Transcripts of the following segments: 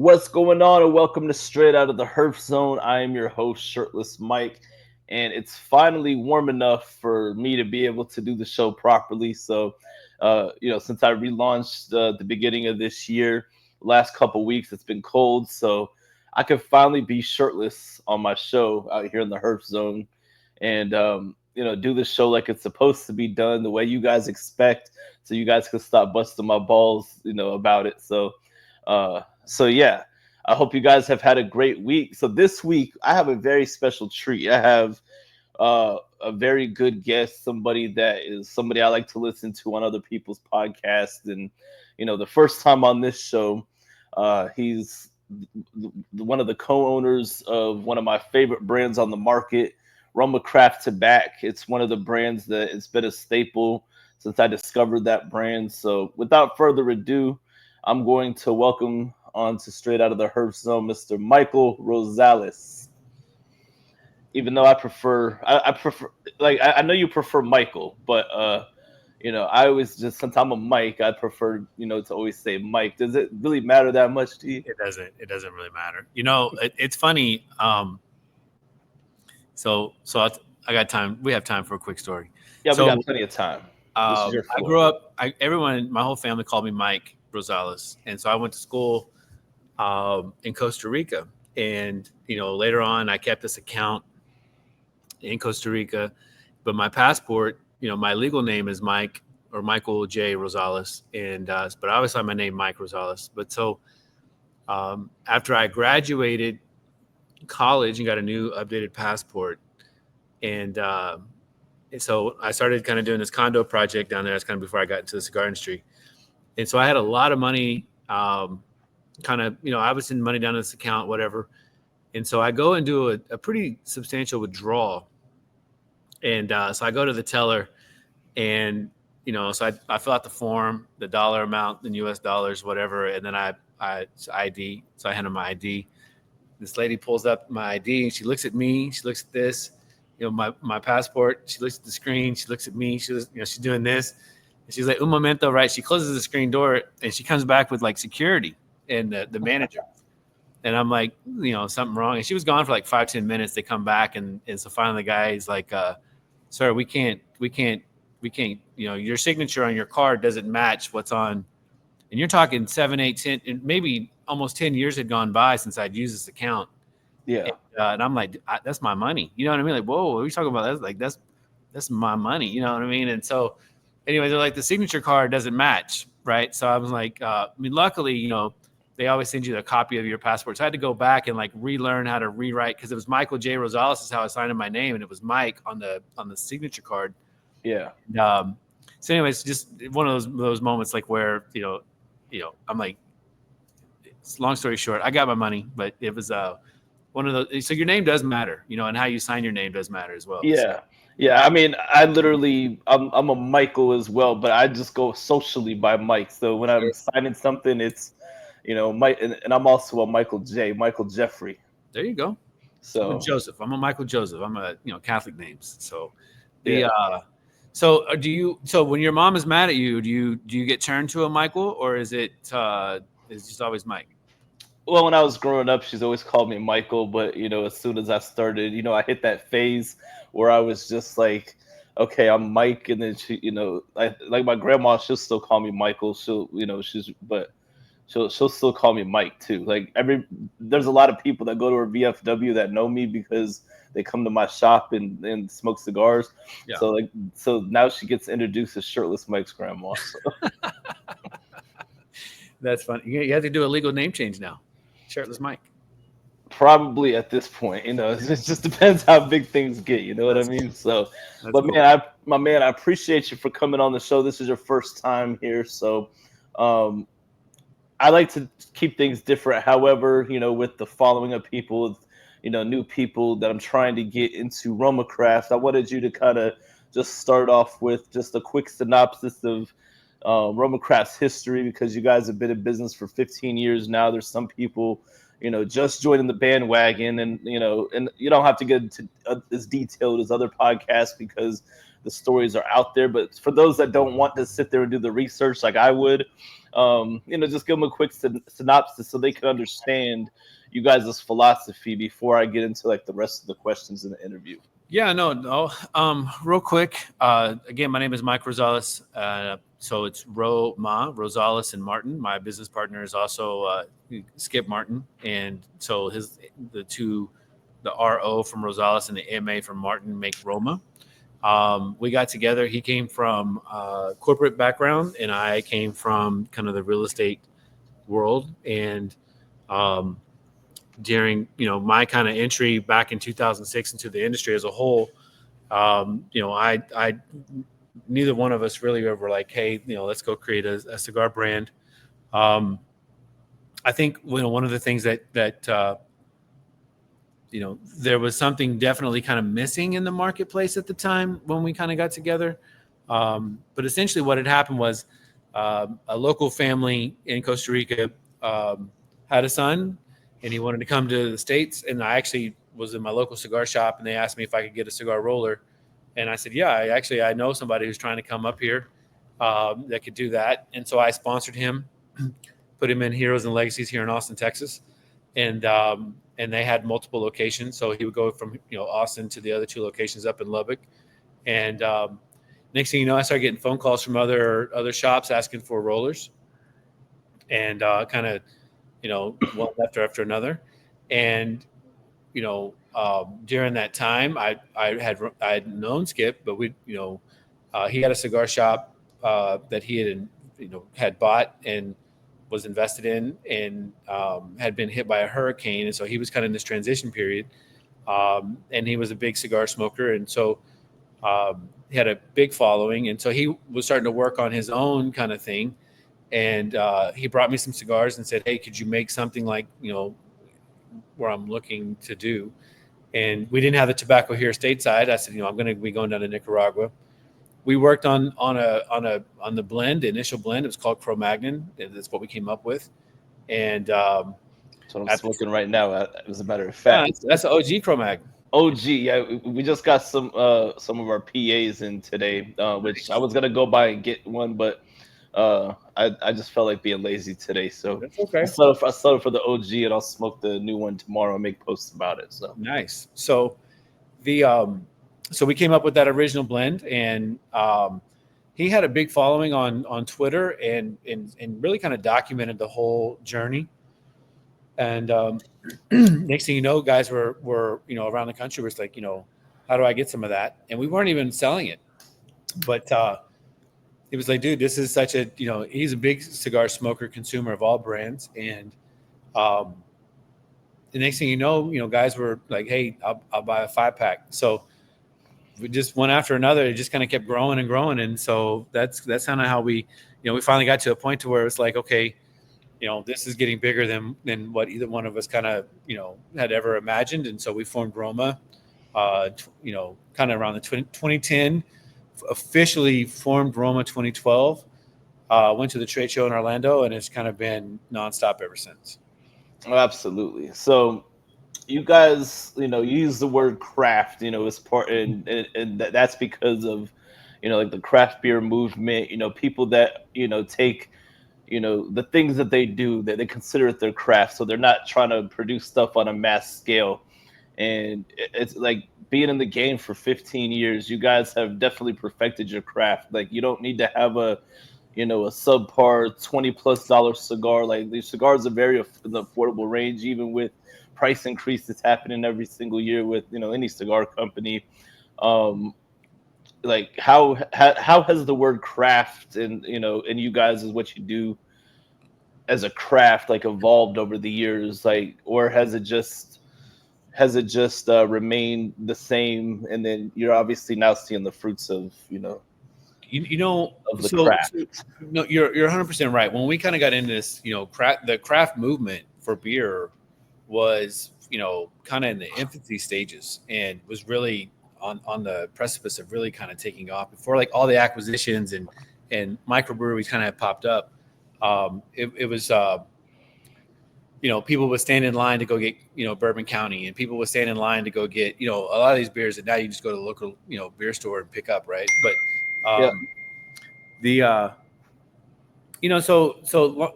What's going on? And welcome to Straight Out of the Herf Zone. I am your host, Shirtless Mike, and it's finally warm enough for me to be able to do the show properly. So, since I relaunched the beginning of this year, last couple weeks it's been cold, so I can finally be shirtless on my show out here in the Herf Zone, and do the show like it's supposed to be done, the way you guys expect, so you guys can stop busting my balls, about it. So yeah, I hope you guys have had a great week. So this week I have a very special treat. I have a very good guest, somebody I like to listen to on other people's podcasts, and the first time on this show, he's one of the co-owners of one of my favorite brands on the market, Roma Tobac. It's one of the brands that it's been a staple since I discovered that brand. So without further ado, I'm going to welcome on to Straight Out of the Herf Zone, Mr. Michael Rosales. Even though I prefer, like, I know you prefer Michael, but I always just, since I'm a Mike, I prefer, to always say Mike. Does it really matter that much to you? It doesn't. It doesn't really matter. It's funny. I got time. We have time for a quick story. Yeah, we got plenty of time. This is your I grew up. My whole family called me Mike Rosales, and so I went to school in Costa Rica. And later on, I kept this account in Costa Rica, but my passport, my legal name is Mike or Michael J. Rosales, and but I always had my name Mike Rosales. But so after I graduated college and got a new updated passport, and so I started kind of doing this condo project down there. That's kind of before I got into the cigar industry. And so I had a lot of money, I was sending money down to this account, whatever. And so I go and do a pretty substantial withdrawal. And so I go to the teller and, so I fill out the form, the dollar amount in US dollars, whatever. And then I ID. So I hand her my ID. This lady pulls up my ID and she looks at me. She looks at this, my passport. She looks at the screen. She looks at me. She's doing this. And she's like, un momento, right? She closes the screen door and she comes back with like security and the manager. And I'm like, something wrong. And she was gone for like 5-10 minutes. They come back. And so finally the guy is like, sir, we can't, your signature on your card doesn't match what's on. And you're talking 7, 8, 10, and maybe almost 10 years had gone by since I'd used this account. Yeah. And I'm like, that's my money. You know what I mean? Like, whoa, what are you talking about? That's like, that's my money. You know what I mean? And so anyway, they're like, the signature card doesn't match. Right. So I was like, luckily, they always send you a copy of your passport. So I had to go back and like relearn how to rewrite, because it was Michael J. Rosales is how I signed in my name, and it was Mike on the signature card. Yeah. So anyways, just one of those moments like where, I'm like, long story short, I got my money, but it was one of those. So your name does matter, and how you sign your name does matter as well. Yeah. So. Yeah, I mean, I'm a Michael as well, but I just go socially by Mike. So when I'm signing something, it's Mike, and I'm also a Michael Jeffrey. There you go. So I'm Joseph. I'm a Michael Joseph. I'm a Catholic names. So So when your mom is mad at you, do you get turned to a Michael, or is it just always Mike? Well, when I was growing up, she's always called me Michael, but as soon as I started, I hit that phase where I was just like, okay, I'm Mike, and then she, like my grandma, she'll still call me Michael. She'll still call me Mike too. Like there's a lot of people that go to her VFW that know me because they come to my shop and smoke cigars. Yeah. So now she gets introduced as Shirtless Mike's grandma. So. That's funny. You have to do a legal name change now. Shirtless Mike. Probably at this point, it just depends how big things get. You know what I mean? So, but cool. Man, I appreciate you for coming on the show. This is your first time here, so I like to keep things different. However, with the following of people, new people that I'm trying to get into Roma Craft, I wanted you to kind of just start off with just a quick synopsis of Roma Craft's history, because you guys have been in business for 15 years now. There's some people, just joining the bandwagon, and you don't have to get into as detailed as other podcasts, because the stories are out there. But for those that don't want to sit there and do the research like I would, just give them a quick synopsis so they can understand you guys' philosophy before I get into like the rest of the questions in the interview. Yeah, no. Real quick. Again, my name is Mike Rosales. So it's Rosales, and Martin. My business partner is also Skip Martin, and so the RO from Rosales and the MA from Martin make Roma. We got together. He came from corporate background, and I came from kind of the real estate world. And um, during my kind of entry back in 2006 into the industry as a whole, I neither one of us really were like, hey, let's go create a cigar brand. Um, I think one of the things that there was something definitely kind of missing in the marketplace at the time when we kind of got together. But essentially, what had happened was a local family in Costa Rica had a son, and he wanted to come to the States. And I actually was in my local cigar shop, and they asked me if I could get a cigar roller, and I said, "Yeah, I know somebody who's trying to come up here that could do that." And so I sponsored him, put him in Heroes and Legacies here in Austin, Texas, and they had multiple locations. So he would go from Austin to the other two locations up in Lubbock, and next thing you know, I started getting phone calls from other shops asking for rollers, and kind of one after another, and during that time, I had known Skip, but he had a cigar shop that he had bought and was invested in, and had been hit by a hurricane, and so he was kind of in this transition period, and he was a big cigar smoker, and so he had a big following, and so he was starting to work on his own kind of thing, and he brought me some cigars and said, "Hey, could you make something like where I'm looking to do?" And we didn't have the tobacco here stateside. I said, I'm going to be going down to Nicaragua. We worked on the blend, the initial blend. It was called Cro-Magnon. That's what we came up with. And That's what I'm smoking right now, as a matter of fact. that's the OG Cro-Magnon. OG, yeah, we just got some of our PAs in today, which I was gonna go by and get one, but I just felt like being lazy today, so That's okay. I settled for the OG, and I'll smoke the new one tomorrow and make posts about it. So nice. So so we came up with that original blend, and he had a big following on Twitter, and really kind of documented the whole journey. And next thing you know, guys were around the country was like, how do I get some of that? And we weren't even selling it, but it was like, dude, this is such a he's a big cigar smoker, consumer of all brands, and the next thing you know, guys were like, hey, I'll buy a 5-pack. So we just one after another. It just kind of kept growing and growing, and so that's kind of how we we finally got to a point to where it's like, okay, this is getting bigger than what either one of us kind of had ever imagined, and so we formed Roma, kind of around the 2010, officially formed Roma 2012. Went to the trade show in Orlando, and it's kind of been nonstop ever since. oh, absolutely. So you guys, you use the word craft, as part, and that's because of, like the craft beer movement. People that take, the things that they do, that they consider it their craft, so they're not trying to produce stuff on a mass scale. And it's like being in the game for 15 years, you guys have definitely perfected your craft. Like you don't need to have a subpar $20+ cigar. Like these cigars are very in the affordable range, even with price increases happening every single year with any cigar company. Um, like how has the word craft and and you guys is what you do as a craft like evolved over the years, like, or has it just remained the same, and then you're obviously now seeing the fruits of of the So craft. no, you're 100% right. When we kind of got into this, the craft movement for beer was, kind of in the infancy stages, and was really on the precipice of really kind of taking off before like all the acquisitions and microbreweries kind of popped up. It was people would stand in line to go get, Bourbon County, and people would stand in line to go get, a lot of these beers that now you just go to the local, beer store and pick up, right? But Yeah, the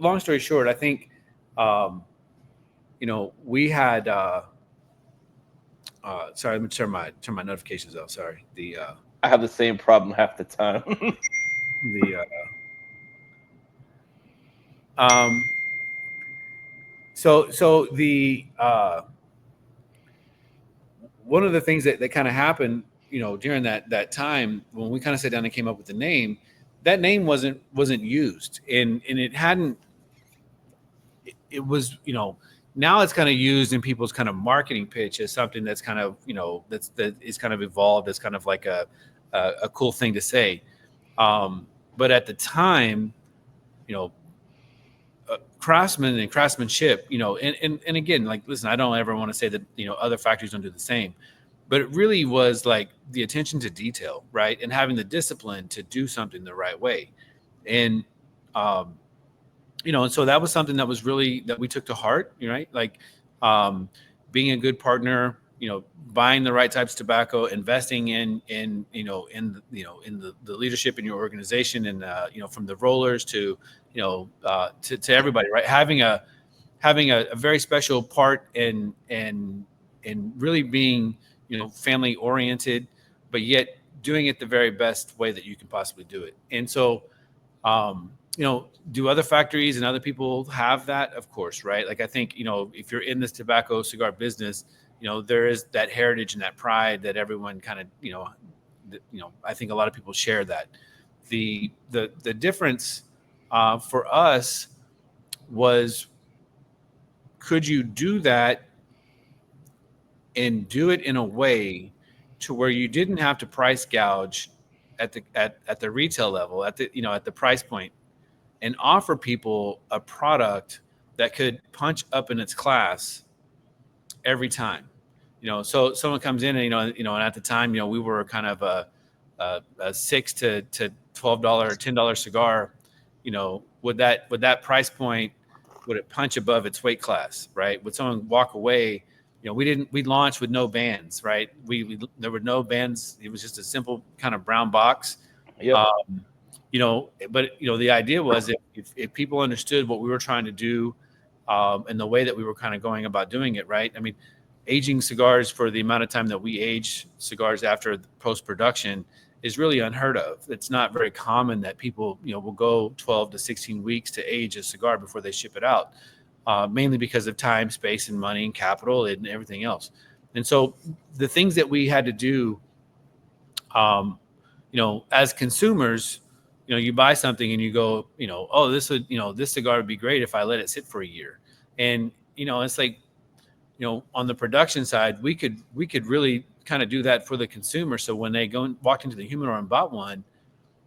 long story short, I think, um, we had sorry, let me turn my notifications off. Sorry. I have the same problem half the time. The um so the one of the things that kind of happened, during that time when we kind of sat down and came up with the name, that name wasn't used, and it hadn't. It was, now it's kind of used in people's kind of marketing pitch as something that's kind of, that is kind of evolved as kind of like a cool thing to say. But at the time, you know, craftsmen and craftsmanship, and again, like, listen, I don't ever want to say that, other factories don't do the same, but it really was like the attention to detail, right? And having the discipline to do something the right way. And, um, and so that was something that was really, that we took to heart, right? Like, um, being a good partner, buying the right types of tobacco, investing in, in the leadership in your organization, and, from the rollers to, to everybody, right? Having a very special part in really being, family oriented, but yet doing it the very best way that you can possibly do it. And so, do other factories and other people have that? Of course, right? Like, I think, if you're in this tobacco cigar business, there is that heritage and that pride that everyone kind of, I think a lot of people share that. The difference, for us, was, could you do that and do it in a way to where you didn't have to price gouge at the retail level, at the price point, and offer people a product that could punch up in its class every time. So someone comes in, and, and at the time, we were kind of a $6 to $12, $10 cigar. Would that price point, would it punch above its weight class, right? Would someone walk away? We launched with no bands, right? We there were no bands. It was just a simple kind of brown box. yep. Um, but, the idea was, if people understood what we were trying to do, and the way that we were kind of going about doing it, right? I mean, aging cigars for the amount of time that we age cigars after post production is really unheard of. It's not very common that people, will go 12 to 16 weeks to age a cigar before they ship it out, mainly because of time, space, and money, and capital, and everything else. And so the things that we had to do, um, as consumers, you buy something and you go, oh, this cigar would be great if I let it sit for a year. And, it's like, on the production side, we could really kind of do that for the consumer. So when they walked into the humidor and bought one,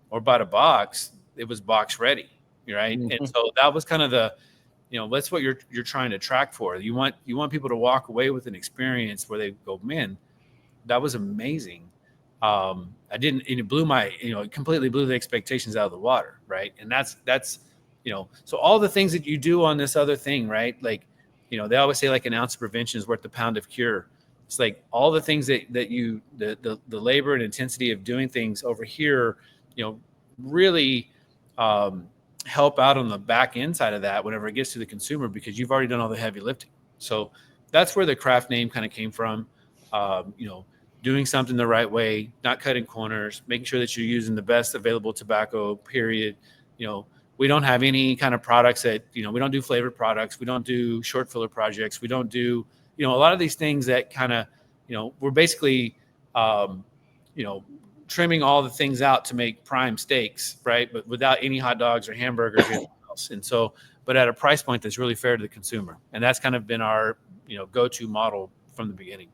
or bought a box, it was box ready, right? And Hmm. so that was kind of that's what you're trying to track for. You want people to walk away with an experience where they go, man, that was amazing. I didn't, and it blew it completely blew the expectations out of the water, right? And that's, so all the things that you do on this other thing, right? Like, they always say, like, an ounce of prevention is worth a pound of cure. It's like all the things that the labor and intensity of doing things over here, really, um, help out on the back end side of that whenever it gets to the consumer, because you've already done all the heavy lifting. So that's where the craft name kind of came from. Um, you know, doing something the right way, not cutting corners, making sure that you're using the best available tobacco, period. You know, we don't have any kind of products that, we don't do flavored products. We don't do short filler projects. We don't do, a lot of these things that kind of, we're basically, um, you know, trimming all the things out to make prime steaks, right? But without any hot dogs or hamburgers or anything else. And so, but at a price point that's really fair to the consumer. And that's kind of been our, go-to model from the beginning.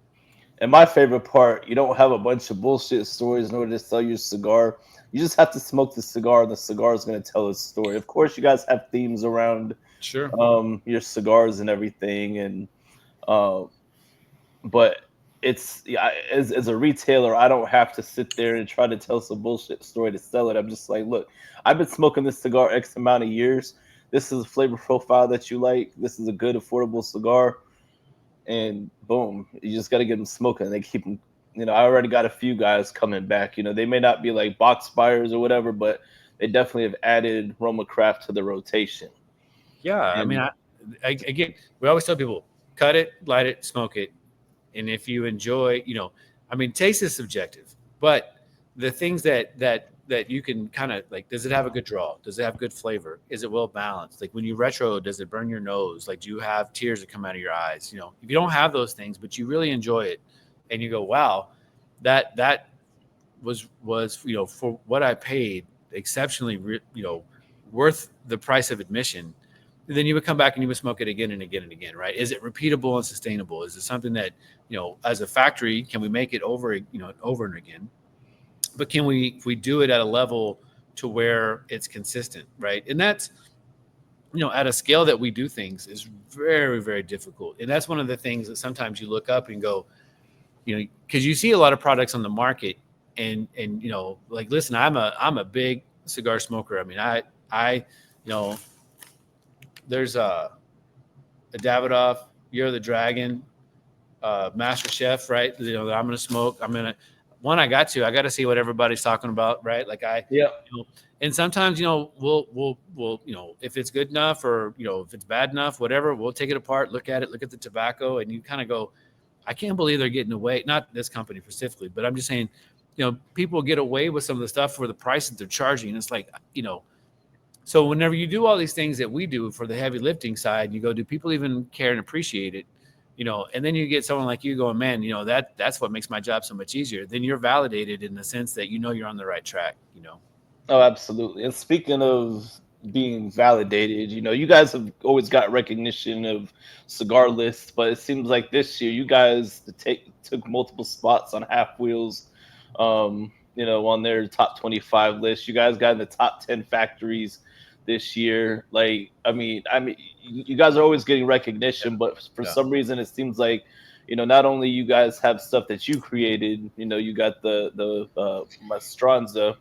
And my favorite part, you don't have a bunch of bullshit stories in order to sell your cigar. You just have to smoke the cigar, and the cigar is going to tell its story. Of course, you guys have themes around Sure. your cigars and everything, and uh, but it's yeah, as a retailer, I don't have to sit there and try to tell some bullshit story to sell it. I'm just like, look, I've been smoking this cigar X amount of years. this is a flavor profile that you like. This is a good affordable cigar, and boom, you just got to get them smoking. They keep them. I already got a few guys coming back. They may not be like box buyers or whatever, but they definitely have added Roma Craft to the rotation. Yeah, I mean, And again, we always tell people cut it, light it, smoke it, and if you enjoy, I mean, taste is subjective, but the things that you can kind of like, does it have a good draw? Does it have good flavor? Is it well balanced? Like when you retro, does it burn your nose? Like, do you have tears that come out of your eyes? If you don't have those things, but you really enjoy it, and you go, wow, that was for what I paid, exceptionally worth the price of admission. Then you would come back and you would smoke it again and again and again, right? Is it repeatable and sustainable? Is it something that, as a factory, can we make it over and again? But can we do it at a level to where it's consistent, right? And that's, at a scale that we do things is very, very difficult. And that's one of the things that sometimes you look up and go, because you see a lot of products on the market, and like, listen, I'm a big cigar smoker. I mean, I there's a Davidoff, You're the Dragon, Master Chef, right? That I'm gonna smoke. I got to see what everybody's talking about, right? Like yeah, and sometimes we'll if it's good enough, or if it's bad enough, whatever, we'll take it apart, look at it, look at the tobacco, and you kind of go, I can't believe they're getting away. Not this company specifically, but I'm just saying, people get away with some of the stuff for the price that they're charging. And it's like, so whenever you do all these things that we do for the heavy lifting side, you go, do people even care and appreciate it? And then you get someone like you going, man, that's what makes my job so much easier. Then you're validated in the sense that you're on the right track. oh, absolutely. And speaking of being validated, you guys have always got recognition of cigar lists, but it seems like this year you guys took multiple spots on Half Wheels, on their top 25 list. You guys got in the top 10 factories this year. Like, I mean, you guys are always getting recognition, but for Yeah. some reason it seems like, not only you guys have stuff that you created, you got the Mastranza,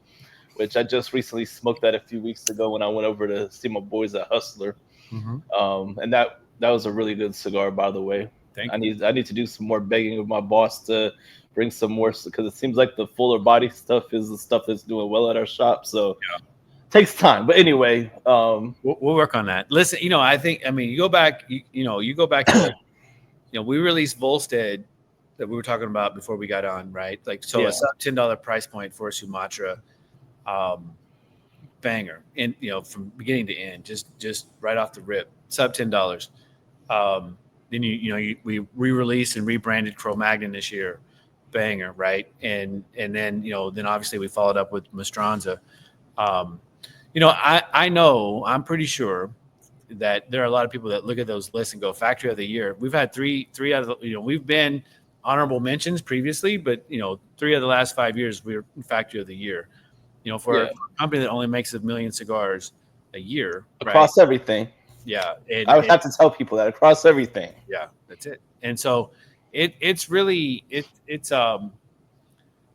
which I just recently smoked that a few weeks ago when I went over to see my boys at Hustler. Mm-hmm. And that was a really good cigar, by the way. Thank I you. need to do some more begging of my boss to bring some more, because it seems like the fuller body stuff is the stuff that's doing well at our shop. So takes time, but anyway, We'll work on that. Listen, I mean, you go back, you go back to, we released Volstead that we were talking about before we got on, right? Like, so yeah, a sub $10 price point for a Sumatra, um, banger, and from beginning to end, just right off the rip, sub $10. Then we re-released and rebranded Cro-Magnon this year, banger, right? And then obviously we followed up with Mastranza. Um, I know, I'm pretty sure that there are a lot of people that look at those lists and go factory of the year. We've had three out of we've been honorable mentions previously, but 3 of the last 5 years we were factory of the year. For yeah, a company that only makes 1 million cigars a year, right? across everything. Yeah, I would have to tell people that across everything. yeah, that's it. And so it's really it's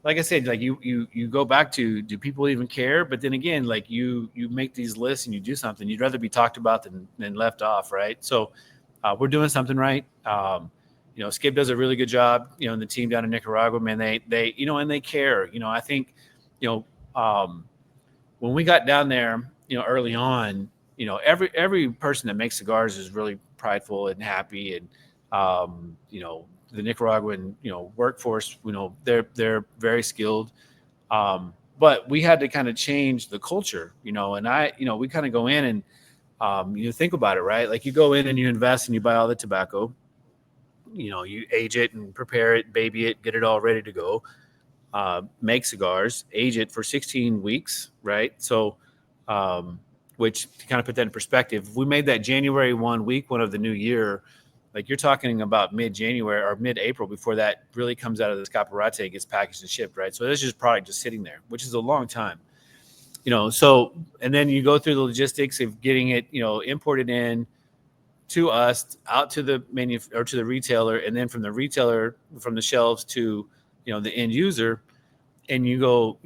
like I said, like you go back to, do people even care? But then again, like you make these lists and you do something, you'd rather be talked about than left off, right? So we're doing something right. Skip does a really good job, and the team down in Nicaragua, man, they and they care. I think, you when we got down there, early on, every person that makes cigars is really prideful and happy, and the Nicaraguan workforce, they're very skilled, but we had to kind of change the culture, and we kind of go in and you think about it, right? Like, you go in and you invest and you buy all the tobacco, you age it and prepare it, baby it, get it all ready to go, make cigars, age it for 16 weeks, right? So, which, to kind of put that in perspective, if we made that January 1, week 1 of the new year, like, you're talking about mid-January or mid-April before that really comes out of the scaparate and gets packaged and shipped, right? So this is product just sitting there, which is a long time, So, and then you go through the logistics of getting it, imported in to us, out to the or to the retailer, and then from the retailer, from the shelves to, the end user. And you go,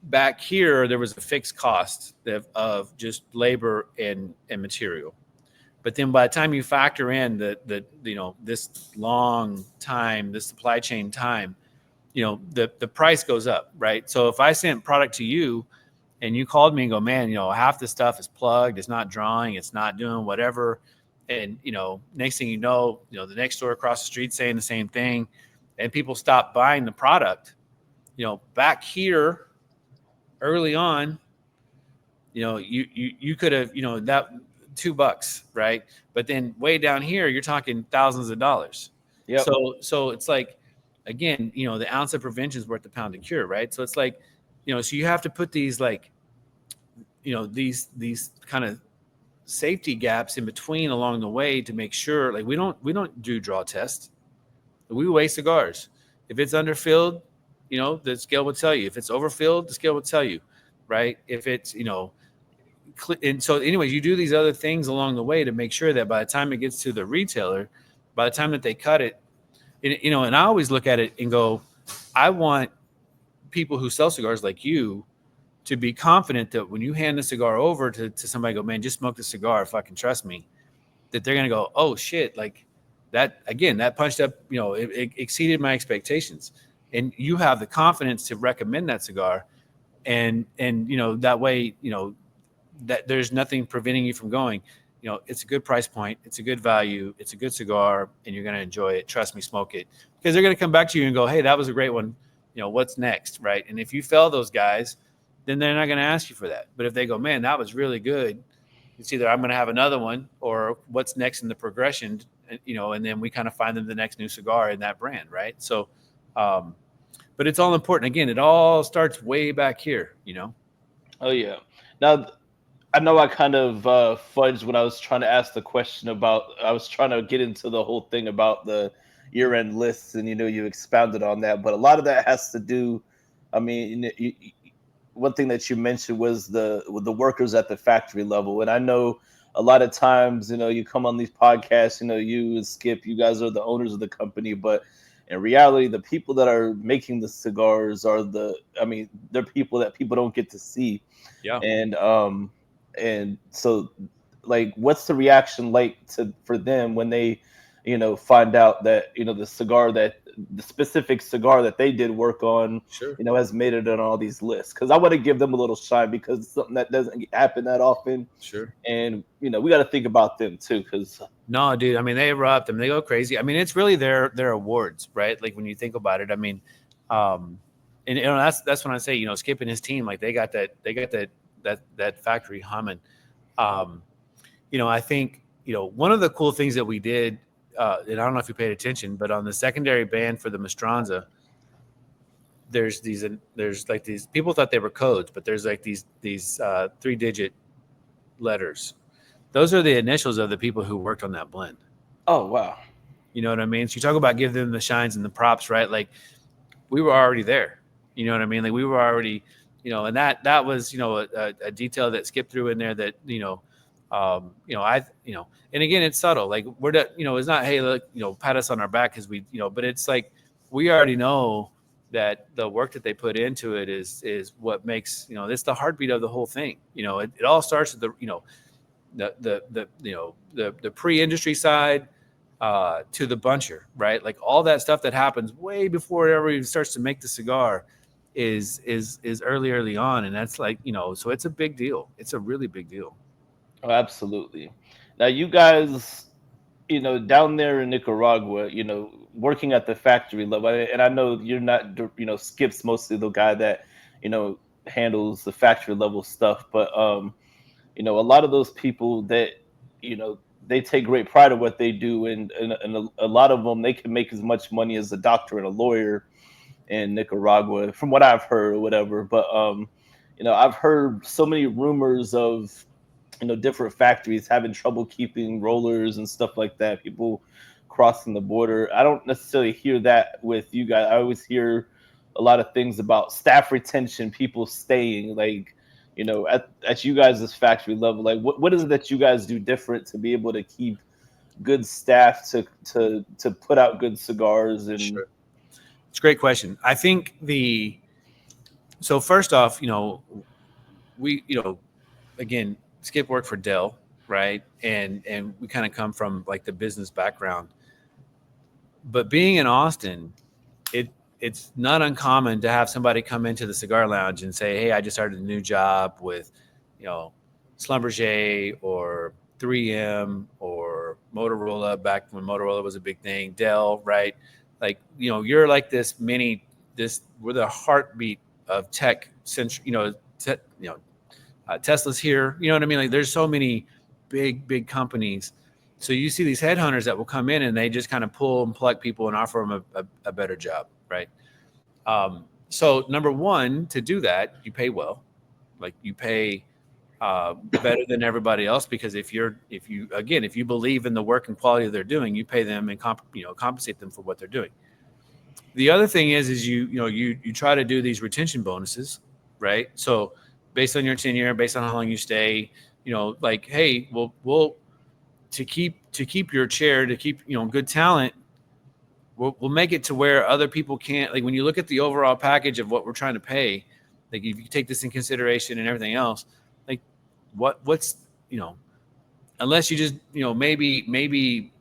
back here there was a fixed cost of just labor and material. But then by the time you factor in the this long time, this supply chain time, the price goes up, right? So if I sent product to you and you called me and go, man, half the stuff is plugged, it's not drawing, it's not doing whatever, and next thing the next store across the street saying the same thing, and people stop buying the product. Back here early on, you could have, that $2, right? But then way down here, you're talking thousands of dollars. Yep. So it's like, again, the ounce of prevention is worth the pound of cure, right? So it's like, so you have to put these like, these kind of safety gaps in between along the way to make sure, like, we don't do draw tests. We weigh cigars. If it's underfilled, the scale will tell you. If it's overfilled, the scale will tell you, right? If it's, and so anyways, you do these other things along the way to make sure that by the time it gets to the retailer, by the time that they cut it, and I always look at it and go, I want people who sell cigars like you to be confident that when you hand the cigar over to somebody, go, man, just smoke the cigar, fucking trust me, that they're going to go, oh shit, like that, again, that punched up, it exceeded my expectations. And you have the confidence to recommend that cigar. And that way, that there's nothing preventing you from going, it's a good price point, it's a good value, it's a good cigar, and you're going to enjoy it. Trust me, smoke it. Because they're going to come back to you and go, hey, that was a great one. What's next, right? And if you fail those guys, then they're not going to ask you for that. But if they go, man, that was really good, it's either I'm going to have another one or what's next in the progression, and then we kind of find them the next new cigar in that brand, right? So, but it's all important. Again, it all starts way back here, Oh yeah. Now I know I kind of fudged when I was trying to ask the question about. I was trying to get into the whole thing about the year-end lists, and you expounded on that. But a lot of that has to do. I mean, one thing that you mentioned was the workers at the factory level, and I know a lot of times, you come on these podcasts, you and Skip, you guys are the owners of the company, but in reality, the people that are making the cigars are I mean, they're people that people don't get to see, Yeah. and so, like, what's the reaction like for them when they find out that the specific cigar that they did work on Sure. has made it on all these lists? Because I want to give them a little shine, because it's something that doesn't happen that often, Sure. and we got to think about them too, because No, dude. I mean, they erupt. I mean, they go crazy. I mean, it's really their awards, right? Like when you think about it. I mean, um, and that's when I say, Skip and his team, like they got that factory humming. Um, I think one of the cool things that we did, and I don't know if you paid attention, but on the secondary band for the Mastranza, there's like these people thought they were codes, but there's like these 3-digit letters. Those are the initials of the people who worked on that blend. oh wow, You know what I mean? So you talk about giving them the shines and the props, right? Like we were already there. You know what I mean? Like we were already, and that was, a detail that skipped through in there that, and again, it's subtle. Like it's not, hey, look, pat us on our back because we, but it's like we already know that the work that they put into it is what makes, it's the heartbeat of the whole thing. It all starts with the pre-industry side to the buncher, right? Like all that stuff that happens way before it ever even starts to make the cigar is early on, and that's like so it's a big deal. It's a really big deal. oh, absolutely. Now you guys, down there in Nicaragua, working at the factory level, and I know you're not, Skip's mostly the guy that, handles the factory level stuff, but a lot of those people that, they take great pride in what they do, and a lot of them, they can make as much money as a doctor and a lawyer in Nicaragua, from what I've heard or whatever. But I've heard so many rumors of different factories having trouble keeping rollers and stuff like that. People crossing the border. I don't necessarily hear that with you guys. I always hear a lot of things about staff retention, people staying, like at you guys' factory level. Like what is it that you guys do different to be able to keep good staff to put out good cigars? And Sure. It's a great question. I think the So first off, we, again, Skip worked for Dell, right? And we kind of come from like the business background. But being in Austin, it it's not uncommon to have somebody come into the cigar lounge and say, "Hey, I just started a new job with, you know, Schlumberger or 3M or Motorola back when Motorola was a big thing, Dell, right? Like, you're like this we're the heartbeat of tech since, Tesla's here. You know what I mean? Like, there's so many big companies. So you see these headhunters that will come in and they just kind of pull and plug people and offer them a better job, right? So number one, to do that, you pay well, like you pay better than everybody else, because if you believe in the work and quality they're doing, you pay them and compensate them for what they're doing. The other thing is you try to do these retention bonuses, right? So based on your tenure, based on how long you stay, like, hey, we'll to keep your chair, to keep good talent, we'll make it to where other people can't. Like, when you look at the overall package of what we're trying to pay, like if you take this in consideration and everything else, like what's unless you just maybe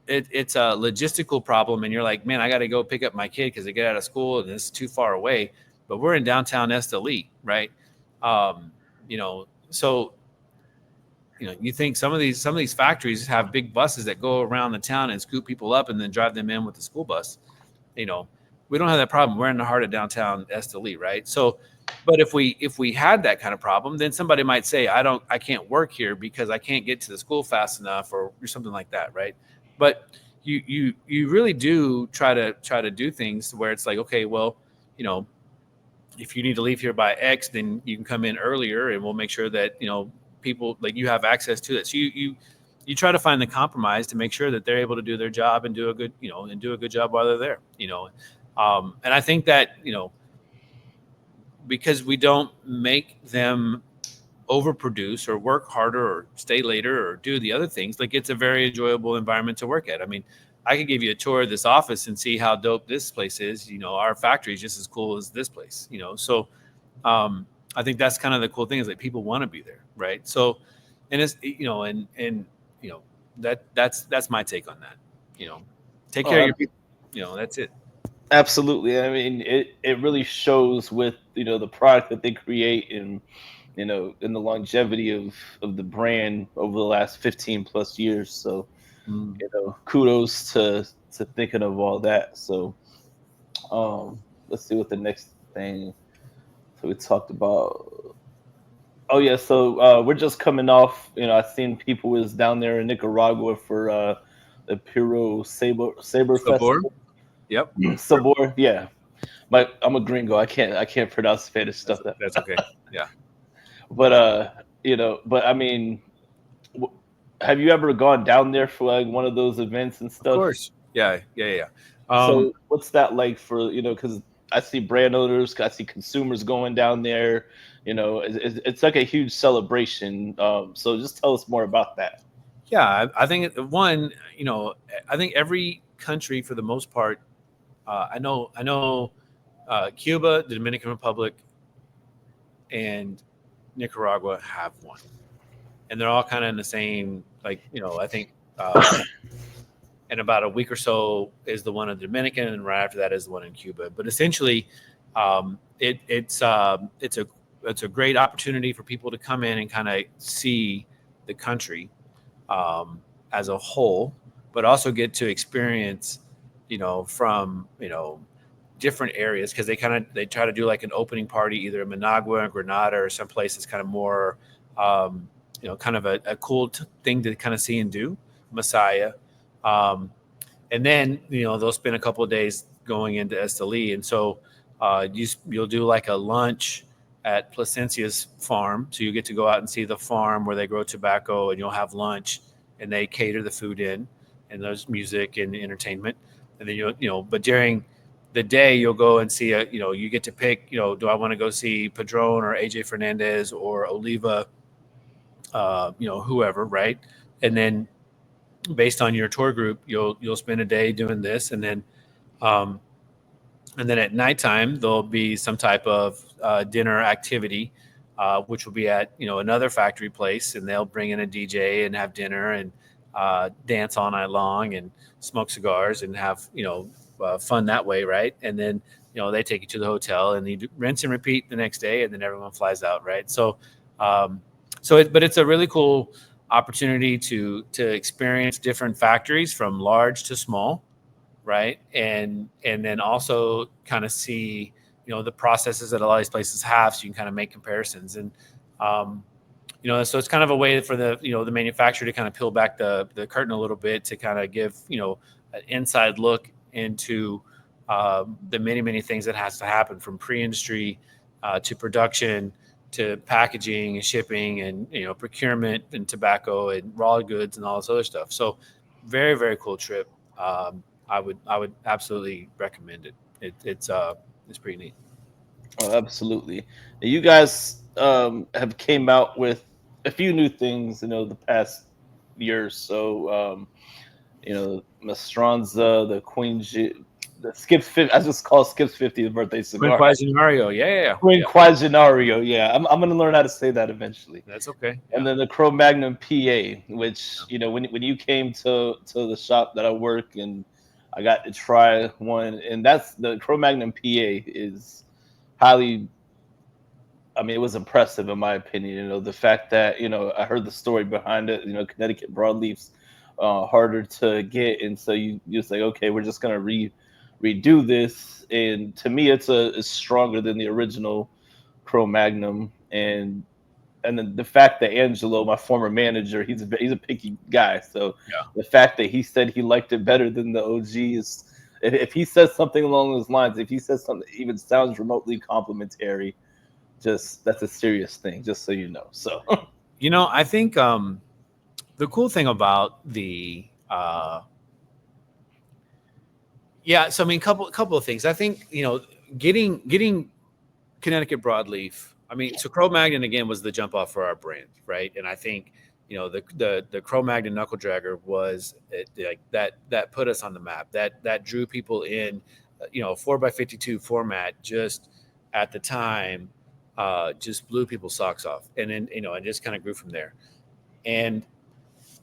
it's a logistical problem and you're like, man, I got to go pick up my kid because they get out of school and it's too far away. But we're in downtown Esteli, right? So you think some of these factories have big buses that go around the town and scoop people up and then drive them in with the school bus. you know we don't have that problem. We're in the heart of downtown Esteli, right? So, but if we had that kind of problem, then somebody might say, I can't work here because I can't get to the school fast enough, or something like that, right? But you really do try to do things where it's like, okay, well, you know if you need to leave here by X, then you can come in earlier, and we'll make sure that people, like, you have access to it. So you try to find the compromise to make sure that they're able to do their job and do a good job while they're there. And I think that because we don't make them overproduce or work harder or stay later or do the other things, like, it's a very enjoyable environment to work at. I mean, I could give you a tour of this office and see how dope this place is. Our factory is just as cool as this place. So I think that's kind of the cool thing, is that people want to be there, right? So, and it's and you know that's my take on that. you know Take care of Oh, your people. That's it. absolutely. I mean, it really shows with the product that they create, and in the longevity of the brand over the last 15 plus years. So Mm. kudos to thinking of all that. So let's see what the next thing. So we talked about. Oh yeah, so we're just coming off. I seen people was down there in Nicaragua for the Piro Saber Sabor. Festival. Yep. Sabor, yeah. I'm a gringo. I can't pronounce Spanish That's stuff that. that's okay. Yeah. But but I mean, w- have you ever gone down there for like one of those events and Of stuff? course. Yeah. Yeah. Yeah. So what's that like for because I see brand owners, I see consumers going down there. It's like a huge celebration. So just tell us more about that. Yeah. I think one. I think every country, for the most part. I know. Cuba, the Dominican Republic, and Nicaragua have one, and they're all kind of in the same. Like, I think. In about a week or so is the one in the Dominican, and right after that is the one in Cuba. But essentially, it's a great opportunity for people to come in and kind of see the country as a whole, but also get to experience, from different areas, because they try to do like an opening party either in Managua or Granada or someplace that's kind of more, kind of a cool thing to kind of see and do. Messiah. Um, and then they'll spend a couple of days going into Esteli, and so you'll do like a lunch at Placencia's farm, so you get to go out and see the farm where they grow tobacco, and you'll have lunch, and they cater the food in, and there's music and entertainment, and then but during the day you'll go and see you get to pick, do I want to go see Padron or AJ Fernandez or Oliva, whoever, right? And then based on your tour group, you'll spend a day doing this, and then um, And then at nighttime, there'll be some type of dinner activity, which will be at another factory place, and they'll bring in a DJ and have dinner and dance all night long and smoke cigars and have fun that way, right? And then they take you to the hotel and you rinse and repeat the next day, and then everyone flies out, right? So, but it's a really cool opportunity to experience different factories from large to small, right? And then also kind of see the processes that a lot of these places have, so you can kind of make comparisons. And um, so it's kind of a way for the manufacturer to kind of peel back the curtain a little bit to kind of give an inside look into the many things that has to happen from pre-industry to production to packaging and shipping and procurement and tobacco and raw goods and all this other stuff. So very cool trip. I would absolutely recommend it. It's pretty neat. Oh, absolutely. You guys have came out with a few new things, the past year or so. Mastranza, the the Skips 50. I just call Skips 50th birthday cigar. Quinquagenario, yeah. Quinquagenario, yeah. I'm gonna learn how to say that eventually. That's okay. And Yeah. then the Cro Magnum PA, which when you came to the shop that I work and I got to try one, and that's the Cro Magnum PA is highly. I mean, it was impressive in my opinion. The fact that I heard the story behind it. Connecticut broadleafs harder to get, and so you say, okay, we're just gonna redo this, and to me, it's stronger than the original Cro Magnum, and then the fact that Angelo, my former manager, he's a picky guy. So Yeah. the fact that he said he liked it better than the OG is, if he says something along those lines, if he says something that even sounds remotely complimentary, just that's a serious thing. Just so you know. So I think the cool thing about the yeah, so I mean, couple of things. I think getting Connecticut broadleaf. I mean, so Cro Magnon again was the jump off for our brand, right? And I think the Cro Magnon knuckle dragger was like that put us on the map. That drew people in. 4x52 format just at the time just blew people's socks off, and then and just kind of grew from there. And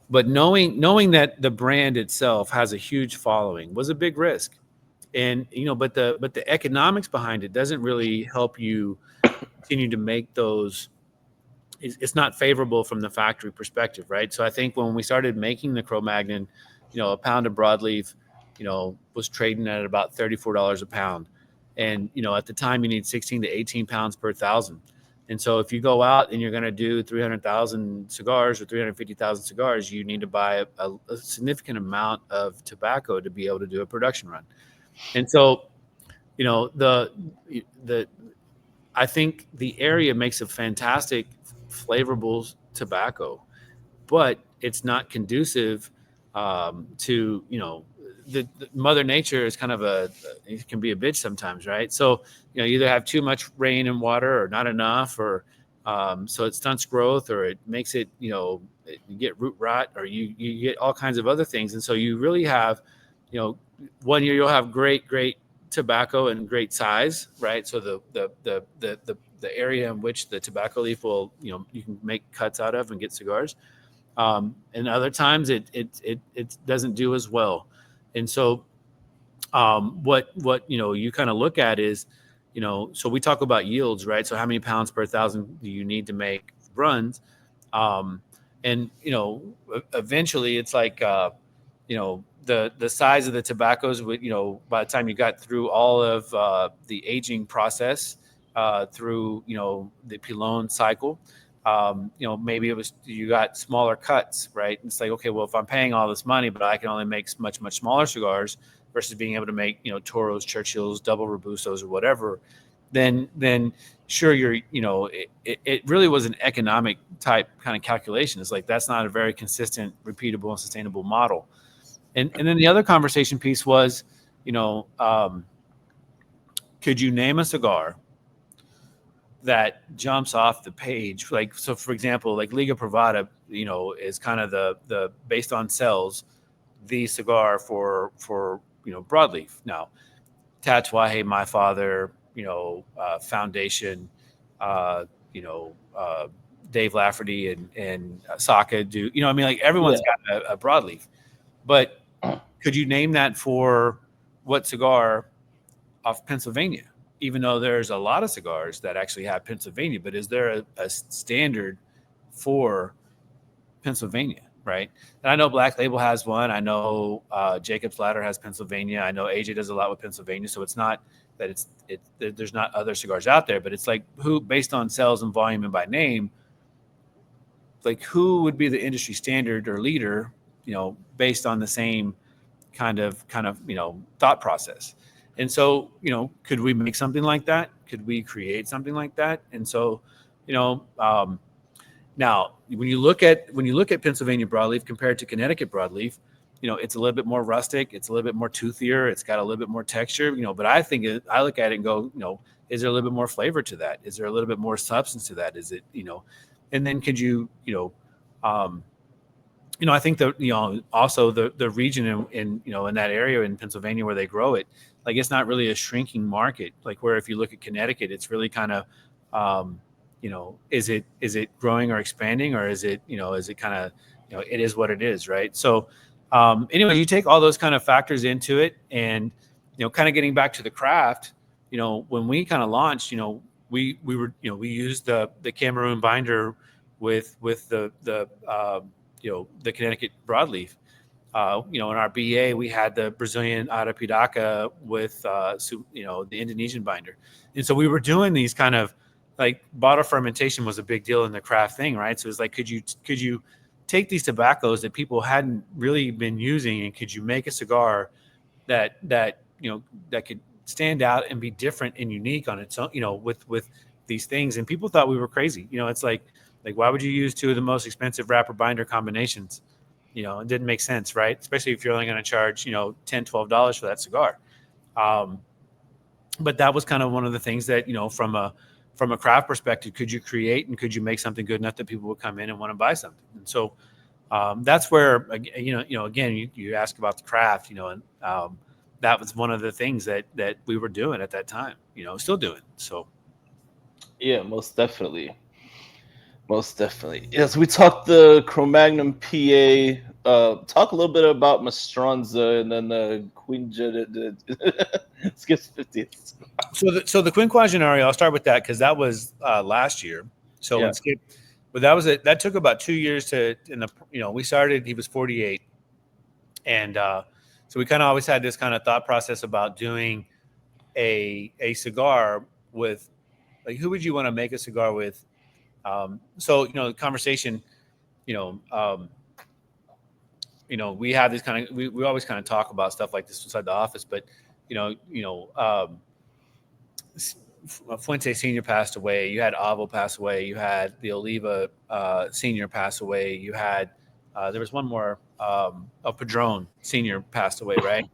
but knowing that the brand itself has a huge following was a big risk. And but the economics behind it doesn't really help you continue to make those. It's not favorable from the factory perspective, right? So I think when we started making the Cro Magnon, a pound of broadleaf was trading at about $34 a pound. And at the time you need 16 to 18 pounds per thousand. And so if you go out and you're going to do 300,000 cigars or 350,000 cigars, you need to buy a significant amount of tobacco to be able to do a production run. And so the I think the area makes a fantastic flavorable tobacco, but it's not conducive to the Mother Nature is kind of it can be a bitch sometimes, right? So you either have too much rain and water or not enough, or so it stunts growth, or it makes it you get root rot, or you get all kinds of other things. And so you really have you know one year you'll have great tobacco and great size, right? So the area in which the tobacco leaf will you can make cuts out of and get cigars. And other times it doesn't do as well. And so what you kind of look at is so we talk about yields, right? So how many pounds per thousand do you need to make runs? um, and eventually it's like the size of the tobaccos would by the time you got through all of the aging process through the pilon cycle, maybe it was you got smaller cuts, right? And it's like, okay, well, if I'm paying all this money, but I can only make much smaller cigars versus being able to make Toros, Churchills, double Robustos, or whatever, then sure it really was an economic type kind of calculation. It's like that's not a very consistent, repeatable, and sustainable model. And then the other conversation piece was, could you name a cigar that jumps off the page? Like, so for example, like Liga Privada, is kind of the based on sales, the cigar for broadleaf. Now, Tatuaje, My Father, Foundation, uh, you know, uh, Dave Lafferty and Saka do, I mean, like everyone's Yeah. got a broadleaf, but could you name that for what cigar off Pennsylvania? Even though there's a lot of cigars that actually have Pennsylvania, but is there a standard for Pennsylvania, right? And I know Black Label has one. I know Jacob's Ladder has Pennsylvania. I know AJ does a lot with Pennsylvania. So it's not that there's not other cigars out there, but it's like who, based on sales and volume and by name, like who would be the industry standard or leader, based on the same kind of thought process. And so, could we make something like that? Could we create something like that? And so, you know, um, now, when you look at Pennsylvania broadleaf compared to Connecticut broadleaf, it's a little bit more rustic. It's a little bit more toothier. It's got a little bit more texture. But I look at it and go, is there a little bit more flavor to that? Is there a little bit more substance to that? Is it, and then could you, um, I think also the region in that area in Pennsylvania where they grow it, like it's not really a shrinking market. Like where if you look at Connecticut, it's really kind of, is it growing or expanding, or is it kind of, it is what it is, right? So, anyway, you take all those kind of factors into it, and kind of getting back to the craft, when we kind of launched, we used the Cameroon binder with the Connecticut broadleaf. In our BA, we had the Brazilian Arapiraca with, the Indonesian binder. And so we were doing these kind of like bottle fermentation was a big deal in the craft thing, right? So it's like, could you take these tobaccos that people hadn't really been using, and could you make a cigar that could stand out and be different and unique on its own, with these things. And people thought we were crazy. It's like why would you use two of the most expensive wrapper binder combinations? It didn't make sense, right? Especially if you're only going to charge, $10, $12 for that cigar. Um, but that was kind of one of the things that, from a craft perspective, could you create and could you make something good enough that people would come in and want to buy something? And so that's where, again, you ask about the craft, and that was one of the things that we were doing at that time, still doing. So Yeah, most definitely. Most definitely. Yes, we talked the Cro-Magnon PA. Talk a little bit about Mastranza and then the Skips 50th. So the quinquagenary, I'll start with that because that was last year. So Yeah. when Skip, but that was it. That took about 2 years to. In the we started. He was 48, and so we kind of always had this kind of thought process about doing a cigar with, like, who would you want to make a cigar with? So the conversation, you know, um, we have this kind of we always kind of talk about stuff like this inside the office, but you know, you know. Fuente Senior passed away. You had Avo pass away. You had the Oliva Senior pass away. You had there was one more. Padron Senior passed away, right?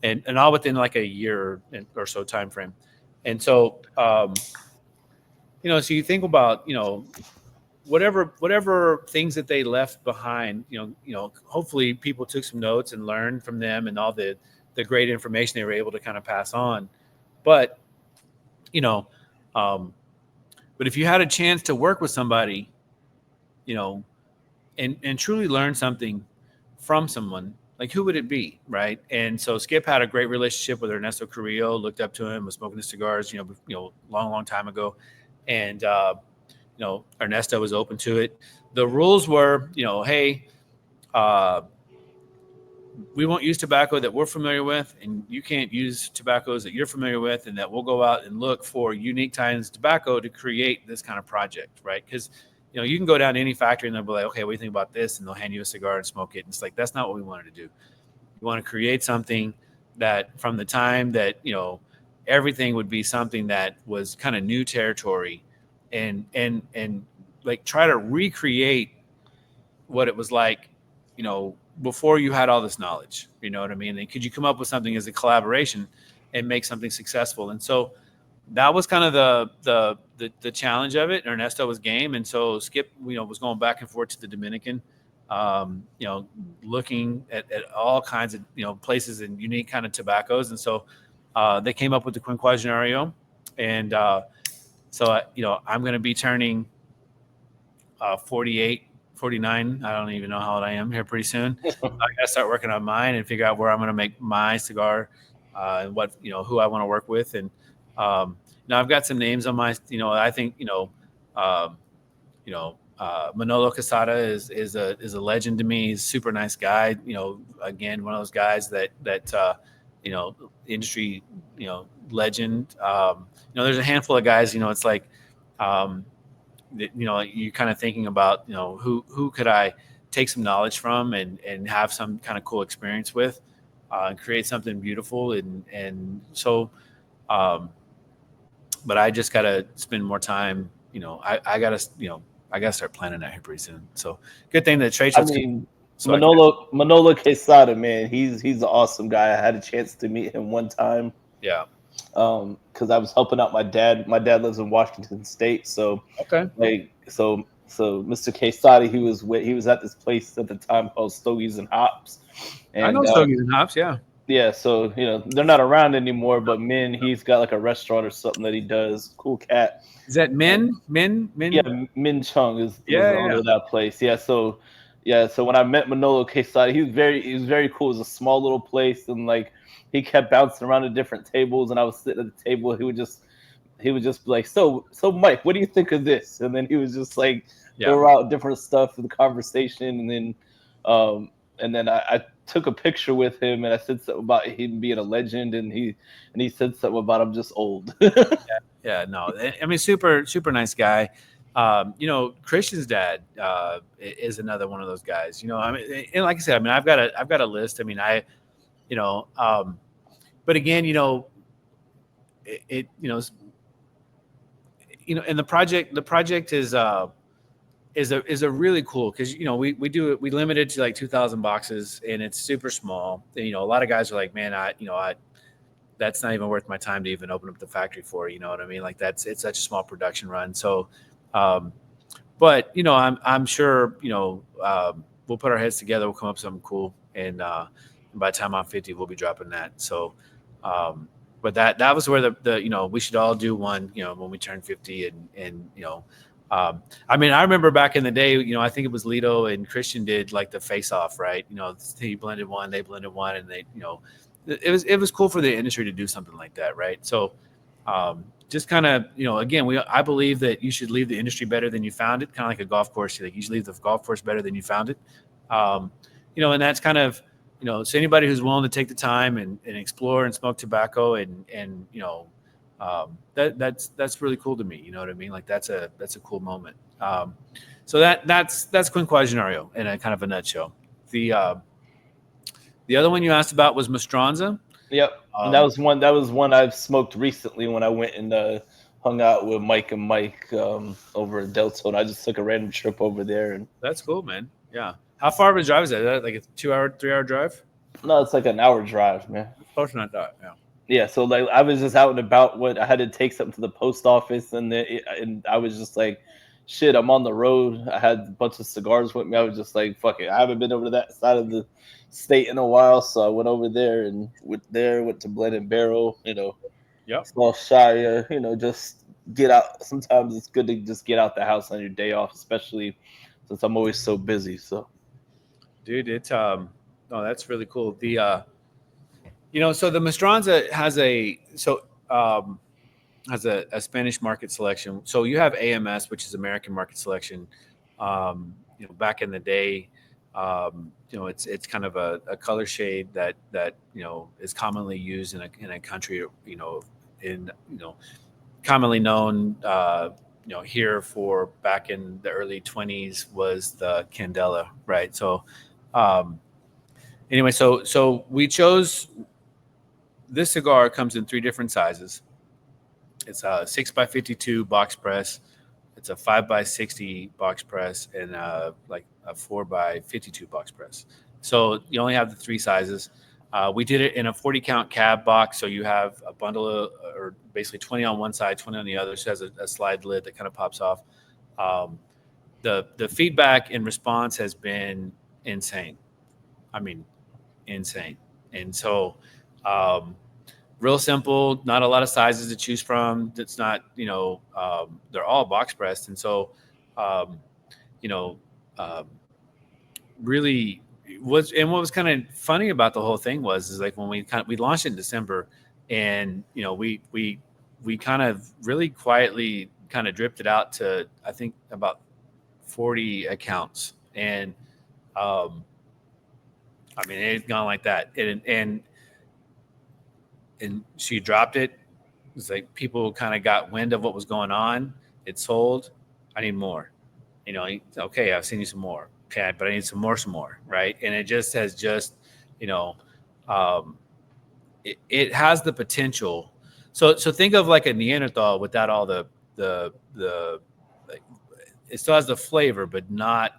And all within like a year or so time frame. And so so you think about whatever things that they left behind. Hopefully people took some notes and learned from them and all the great information they were able to kind of pass on. But you know, um, but if you had a chance to work with somebody, you know, and truly learn something from someone, like who would it be, right? And so Skip had a great relationship with Ernesto Carrillo, looked up to him, was smoking his cigars, long time ago, and Ernesto was open to it. The rules were, hey, uh, we won't use tobacco that we're familiar with, and you can't use tobaccos that you're familiar with, and that we'll go out and look for unique kinds of tobacco to create this kind of project, right? Because you can go down to any factory and they'll be like, okay, what do you think about this? And they'll hand you a cigar and smoke it. And it's like, that's not what we wanted to do. We want to create something that from the time that, everything would be something that was kind of new territory, and like try to recreate what it was like, before you had all this knowledge. You know what I mean? And could you come up with something as a collaboration and make something successful? And so that was kind of the challenge of it. Ernesto was game, and so Skip, was going back and forth to the Dominican, looking at all kinds of places and unique kind of tobaccos. And so they came up with the Quinquagenario, and I'm going to be turning 48, 49. I don't even know how old I am here pretty soon. I got to start working on mine and figure out where I'm going to make my cigar, and what who I want to work with. And I've got some names on my. I think um, Manolo Casada is a legend to me. He's a super nice guy. Again, one of those guys that industry legend. There's a handful of guys. It's like um, you're kind of thinking about who could I take some knowledge from and have some kind of cool experience with, and create something beautiful. And so um, but I just gotta spend more time. I gotta start planning that here pretty soon. So good thing that trade I shows can. mean, So I can. Manolo Quesada, man, he's an awesome guy. I had a chance to meet him one time, Yeah. because I was helping out my dad. My dad lives in Washington State, so Okay. Mr. Quesada, he was at this place at the time called Stogies and Hops, I know and Stogies and Hops. Yeah. yeah, so they're not around anymore. But Min, he's got like a restaurant or something that he does. Cool cat. Is that Um, Min? Min? Yeah, Min? Min Chung was Yeah. the owner Yeah. of that place. So when I met Manolo Quesada, he was very cool. It was a small little place, and like he kept bouncing around to different tables, and I was sitting at the table. He would just be like, so Mike, what do you think of this? And then he was just like Yeah. throw out different stuff for the conversation, um and then I took a picture with him, and I said something about him being a legend, and he said something about I'm just old. Yeah. No. I mean, super super nice guy. Christian's dad is another one of those guys. I mean, and like I said, I mean, I've got a list. I mean, you know, um, but again, it, it you know, and the project is a really cool, because we do it, we limit it to like 2,000 boxes, and it's super small. And, a lot of guys are like, man, I that's not even worth my time to even open up the factory for. You know what I mean? Like it's such a small production run. So, um, but I'm sure we'll put our heads together, we'll come up with something cool, and by the time I'm 50, we'll be dropping that. So, um, but that was where the we should all do one when we turn 50, I mean, I remember back in the day, I think it was Lito and Christian did like the face off, right? He blended one, they blended one, and it was cool for the industry to do something like that, right? So, just kind of, again, I believe that you should leave the industry better than you found it, kind of like a golf course. Like you should leave the golf course better than you found it. Um, and that's kind of, so anybody who's willing to take the time and explore and smoke tobacco and that's really cool to me. You know what I mean? Like that's a cool moment. So that's Quinquagenario in a kind of a nutshell. The other one you asked about was Mastranza. Yep. And that Um, was one. That was one I've smoked recently when I went and hung out with Mike and Mike, over in Deltona. I just took a random trip over there, and that's cool, man. Yeah. How far of a drive is that? Is that like a 2 hour, 3 hour drive? no, it's like an hour drive, man. Close enough. Yeah. Yeah, so like I was just out and about. What I had to take something to the post office, and I was just like, shit, I'm on the road. I had a bunch of cigars with me. I was just like, fuck it. I haven't been over to that side of the state in a while, so I went over there and went to Blend and Barrel. Yep. Small Shire. Just get out. Sometimes it's good to just get out the house on your day off, especially since I'm always so busy. So Dude, no, that's really cool. So the Mastranza has a Spanish market selection. So you have AMS, which is American market selection. Back in the day, it's kind of a color shade that is commonly used in a country, in commonly known, here for back in the early 20s was the Candela, right? So, um, anyway, so we chose this cigar. Comes in three different sizes. It's a 6x52 box press. It's a 5x60 box press, and like a 4x52 box press. So you only have the three sizes. We did it in a 40 count cab box, so you have a bundle of, or basically 20 on one side, 20 on the other. So it has a slide lid that kind of pops off. Um, the feedback and response has been insane. I mean, insane. And so, um, real simple, not a lot of sizes to choose from. It's not, they're all box pressed. And so, um, you know, um, really was, and what was kind of funny about the whole thing was, is like when we launched it in December, and, we kind of really quietly kind of dripped it out to, I think, about 40 accounts. And, um, I mean, it's gone like that. And she dropped it. It's like people kind of got wind of what was going on. It sold. I need more. Okay, I've seen you some more. Okay, but I need some more, right? And it just has just, you know, um, it has the potential. So think of like a Neanderthal without all the like, it still has the flavor, but not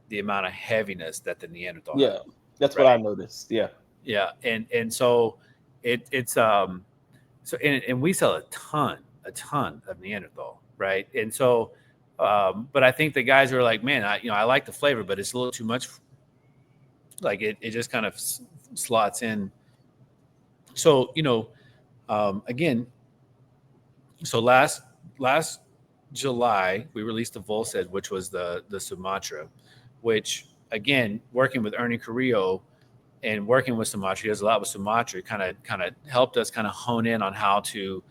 the amount of heaviness that the Neanderthal Yeah, has, that's what I right? noticed. Yeah, Yeah, and so it's so and we sell a ton of Neanderthal, right? And so, but I think the guys are like, man, I like the flavor, but it's a little too much. Like it just kind of slots in. So again, so last July we released the Volstead, which was the Sumatra, which again, working with Ernie Carrillo and working with Sumatra, he does a lot with Sumatra. Kind of helped us kind of hone in on how to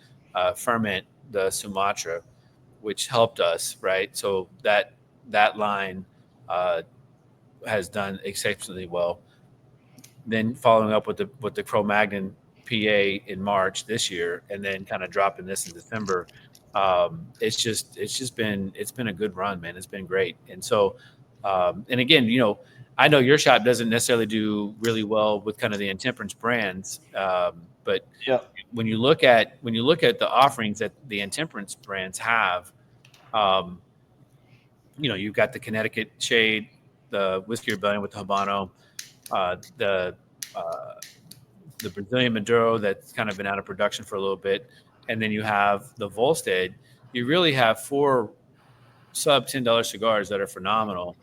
ferment the Sumatra, which helped us, right. So that line uh, has done exceptionally well. Then following up with the Cro-Magnon PA in March this year, and then kind of dropping this in December. It's been a good run, man. It's been great. And so, and again, I know your shop doesn't necessarily do really well with kind of the intemperance brands, but yeah, when you look at the offerings that the intemperance brands have, um, you've got the Connecticut Shade, the Whiskey Rebellion with the Habano, uh, the uh, the Brazilian Maduro that's kind of been out of production for a little bit, and then you have the Volstead. You really have four sub $10 cigars that are phenomenal.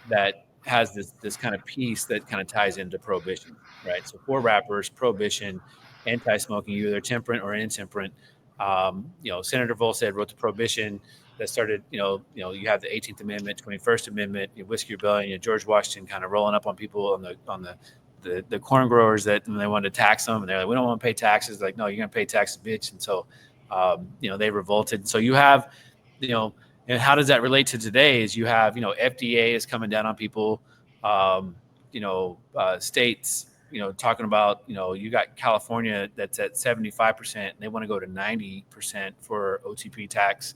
That has this kind of piece that kind of ties into prohibition, right? So four wrappers, prohibition, anti-smoking, either temperate or intemperate. Senator Volstead wrote the prohibition that started. You have the 18th Amendment, 21st Amendment, Whiskey Rebellion, George Washington kind of rolling up on people on the corn growers that when they wanted to tax them, and they're like, we don't want to pay taxes. Like, no, you're going to pay taxes, bitch. And so, they revolted. So you have, and how does that relate to today? Is you have, FDA is coming down on people, states, talking about, you got California that's at 75%, and they want to go to 90% for OTP tax.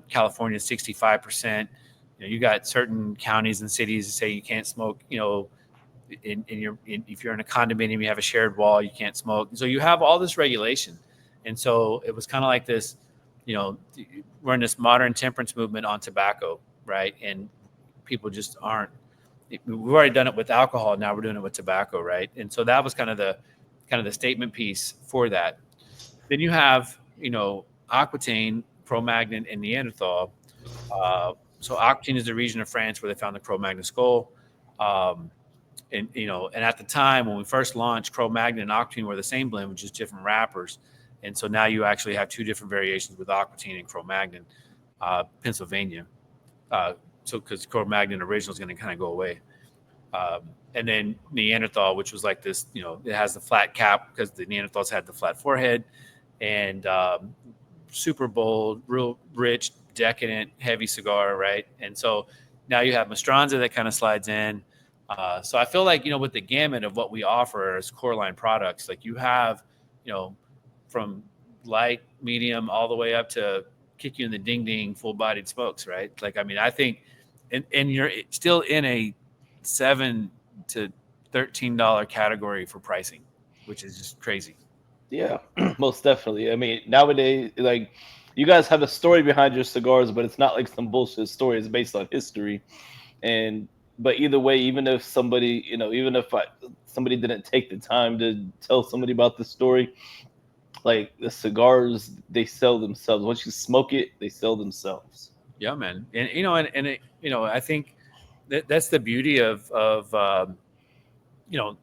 California 65%. You got certain counties and cities that say you can't smoke, if you're in a condominium, you have a shared wall, you can't smoke. So you have all this regulation. And so it was kind of like this, you know, we're in this modern temperance movement on tobacco, right? And people just aren't. We've already done it with alcohol. Now we're doing it with tobacco, right? And so that was kind of the statement piece for that. Then you have, Aquitaine, Cro-Magnon, and Neanderthal. So Aquitaine is the region of France where they found the Cro-Magnon skull. Um, and at the time when we first launched, Cro-Magnon and Aquitaine were the same blend with just different wrappers. And so now you actually have two different variations with Aquitaine and Cro-Magnon, Pennsylvania. Uh, so because Cro-Magnon original is going to kind of go away. And then Neanderthal, which was like this, it has the flat cap because the Neanderthals had the flat forehead, and super bold, real rich, decadent, heavy cigar, right? And so now you have Mastranza that kind of slides in. So I feel like, with the gamut of what we offer as core line products, like you have, you know, from light, medium, all the way up to kick you in the ding ding, full bodied smokes, right? Like, I mean, I think, and you're still in a $7 to $13 category for pricing, which is just crazy. yeah, most definitely. I mean, nowadays, like, you guys have a story behind your cigars, but it's not like some bullshit story. It's based on history. And but either way, even if somebody, even if somebody didn't take the time to tell somebody about the story, like the cigars, they sell themselves. Once you smoke it, they sell themselves. Yeah, man. And I think that's the beauty of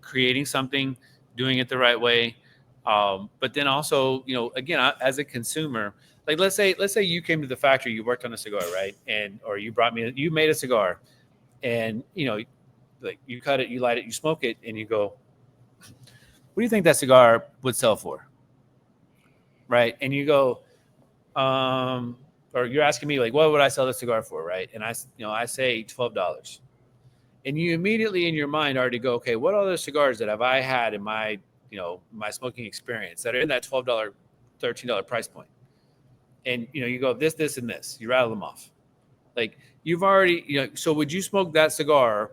creating something, doing it the right way. But then also, again, as a consumer, like let's say you came to the factory, you worked on a cigar, right? Or you made a cigar, and like you cut it, you light it, you smoke it, and you go, what do you think that cigar would sell for, right? And you go, or you're asking me like, what would I sell this cigar for, right? And I say $12, and you immediately in your mind already go, okay, what other cigars that have I had in my smoking experience that are in that $12, $13 price point? And you go this, and this. You rattle them off. Like you've already, So would you smoke that cigar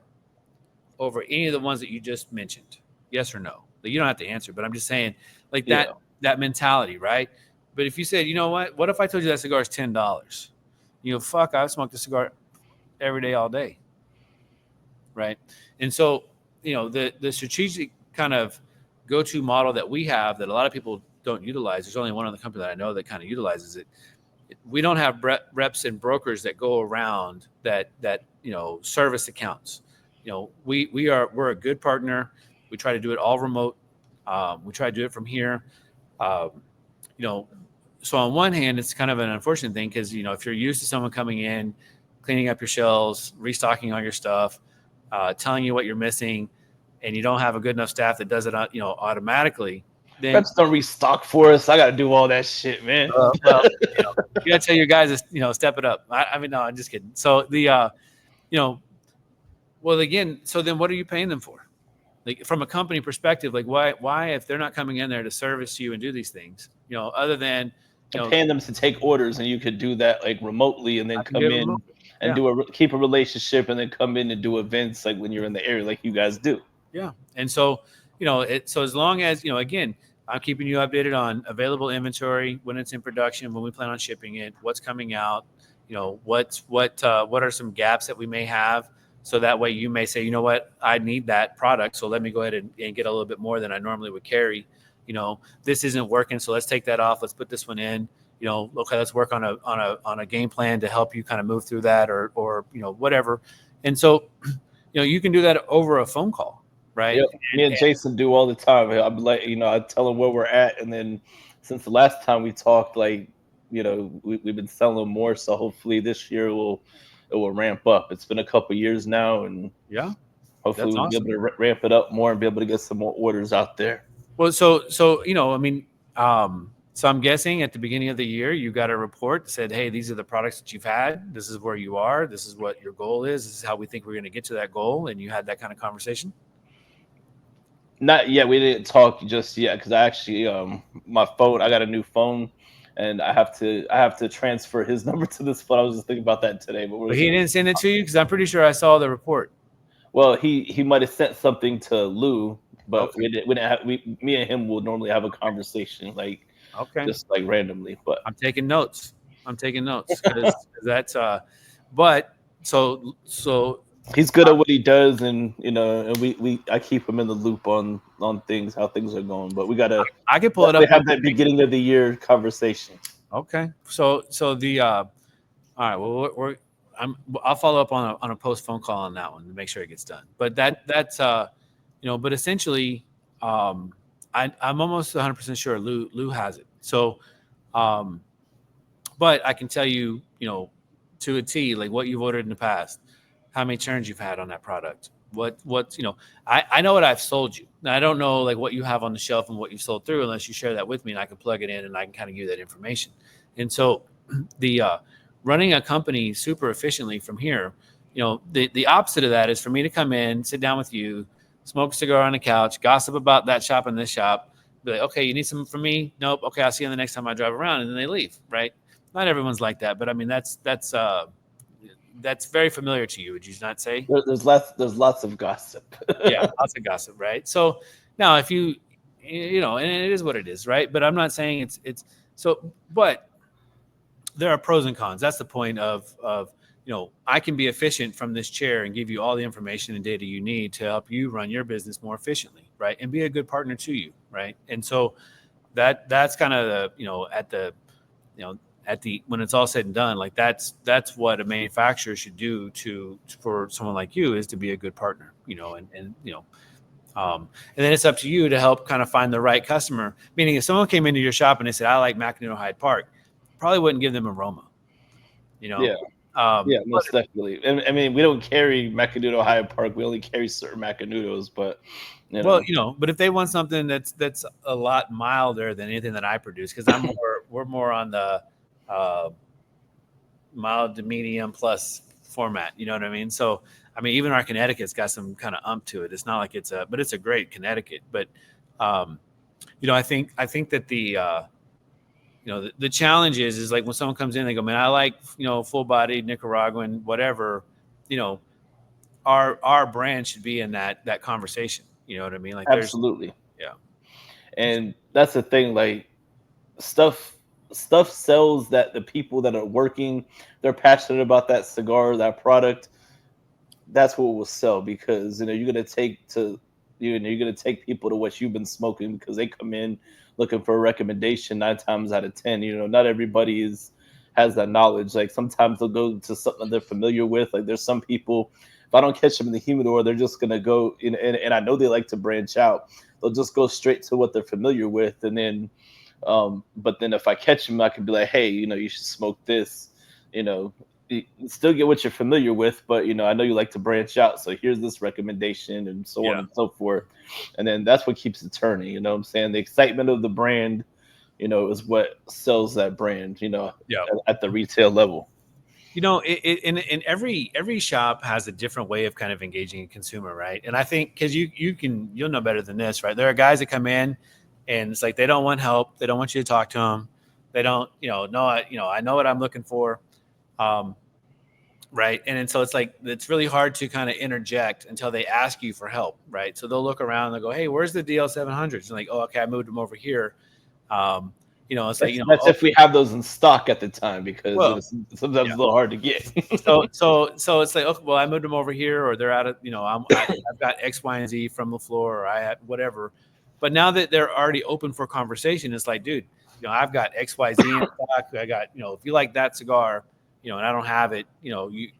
over any of the ones that you just mentioned? Yes or no? Like, you don't have to answer, but I'm just saying, like Yeah. that mentality, right? But if you said, you know what if I told you that cigar is $10? Fuck, I've smoked a cigar every day, all day, right? And so, the strategic kind of go-to model that we have that a lot of people don't utilize. There's only one other company that I know that kind of utilizes it. We don't have reps and brokers that go around that service accounts. We're a good partner. We try to do it all remote. We try to do it from here. Um, you know, so on one hand, it's kind of an unfortunate thing because if you're used to someone coming in, cleaning up your shelves, restocking all your stuff, telling you what you're missing, and you don't have a good enough staff that does it, automatically, then Reps don't restock for us. I got to do all that shit, man. well, you gotta tell your guys to step it up. I mean, no, I'm just kidding. So well, again, so then what are you paying them for? Like from a company perspective, like why if they're not coming in there to service you and do these things, other than And paying them to take orders, and you could do that like remotely, and then I can do come it in remotely. and Yeah. keep a relationship, and then come in and do events like when you're in the area, like you guys do. Yeah. And so, so as long as, again, I'm keeping you updated on available inventory, when it's in production, when we plan on shipping it, what's coming out, what are some gaps that we may have. So that way you may say, you know what, I need that product. So let me go ahead and get a little bit more than I normally would carry. This isn't working. So let's take that off. Let's put this one in. Okay, let's work on a game plan to help you kind of move through that or whatever. And so, you can do that over a phone call, right? Yep. Me and Jason do all the time. I'd be like, I tell him where we're at, and then since the last time we talked, like, we've been selling more. So hopefully this year it will ramp up. It's been a couple years now, and Yeah, hopefully that's we'll be awesome. able to ramp it up more and be able to get some more orders out there. Well, so I mean, so I'm guessing at the beginning of the year you got a report that said, hey, these are the products that you've had. This is where you are. This is what your goal is. This is how we think we're going to get to that goal. And you had that kind of conversation. Not yet. We didn't talk just yet because I actually my phone. I got a new phone, and I have to transfer his number to this phone. I was just thinking about that today, but But he didn't send it to you because I'm pretty sure I saw the report. well, he might have sent something to Lou, but Okay. we didn't have me and him will normally have a conversation like Okay. just like randomly, but I'm taking notes. I'm taking notes because that's but so he's good at what he does, and and we I keep him in the loop on things, how things are going, but we gotta I can pull it definitely up on have that beginning of the year conversation. okay. So the all right. Well, I'll follow up on a post phone call on that one to make sure it gets done. But that's but essentially, I'm almost 100% sure Lou has it. So, um, but I can tell you, to a T, like what you've ordered in the past, how many turns you've had on that product. What I know what I've sold you. Now I don't know like what you have on the shelf and what you've sold through unless you share that with me and I can plug it in and I can kind of give you that information. And so the running a company super efficiently from here, the opposite of that is for me to come in, sit down with you, smoke a cigar on the couch, gossip about that shop and this shop, be like, okay, you need something from me? Nope. Okay, I'll see you the next time I drive around, and then they leave, right? Not everyone's like that, but I mean that's very familiar to you, would you not say? There's lots of gossip. Yeah, lots of gossip, right? So now if and it is what it is, right? But I'm not saying it's so, but there are pros and cons. That's the point of I can be efficient from this chair and give you all the information and data you need to help you run your business more efficiently, right? And be a good partner to you, right? And so that's kind of the at the at the when it's all said and done, like that's what a manufacturer should do for someone like you is to be a good partner, and And then it's up to you to help kind of find the right customer. Meaning, if someone came into your shop and they said, "I like Macanudo Hyde Park," probably wouldn't give them a Roma, you know. Yeah. Yeah, But most definitely. And I mean, we don't carry Macanudo Hyde Park. We only carry certain Macanudos, but you well, know, but if they want something that's a lot milder than anything that I produce, because we're more on the uh, mild to medium plus format. You know what I mean? So I mean, even our Connecticut's got some kind of to it. It's not like but it's a great Connecticut. But um, I think that the challenge is like when someone comes in, they go, man, I like full bodied Nicaraguan, whatever. You know, our brand should be in that conversation. You know what I mean? Like there's absolutely. yeah. And that's the thing. Like stuff, stuff sells that the people that are working, they're passionate about that cigar, that product. That's what will sell because you're gonna take to you're gonna take people to what you've been smoking because they come in looking for a recommendation 9 times out of 10. Not everybody is has that knowledge. Like sometimes they'll go to something they're familiar with. Like there's some people, if I don't catch them in the humidor, they're just gonna go and I know they like to branch out. They'll just go straight to what they're familiar with, and then but then if I catch them, I can be like, hey, you should smoke this. You know, you still get what you're familiar with, but I know you like to branch out. So here's this recommendation, and so on Yeah. and so forth. And then that's what keeps it turning. You know what I'm saying? The excitement of the brand, is what sells that brand. Yeah. At the retail level. And every shop has a different way of kind of engaging a consumer, right? And I think because you'll know better than this, right? There are guys that come in and it's like they don't want help, they don't want you to talk to them, they don't, know I know what I'm looking for, um, right? And so it's like it's really hard to kind of interject until they ask you for help, right? So they'll look around and they'll go, "Hey, where's the DL 700s?" And like, "Oh, okay, I moved them over here." It's like That's oh, if we have those in stock at the time because well, sometimes yeah. it's a little hard to get. So it's like, okay, well, I moved them over here, or they're out of, I've got X, Y, and Z from the floor, or I had whatever. But now that they're already open for conversation, it's like, dude, I've got X, Y, Z in stock. I got, if you like that cigar, and I don't have it,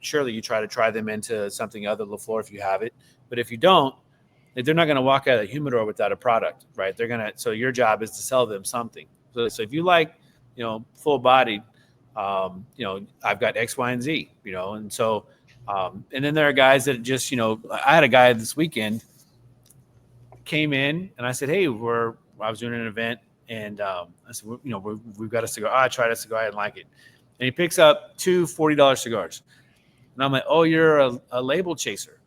surely you try them into something other than the floor if you have it. But if you don't, they're not going to walk out of the humidor without a product, right? So your job is to sell them something. So if you like, full bodied, I've got X, Y, and Z, and so, and then there are guys that just, I had a guy this weekend came in and I said, hey, I was doing an event and I said, we've got a cigar. Oh, I tried a cigar, I didn't like it. And he picks up two $40 cigars. And I'm like, oh, you're a label chaser.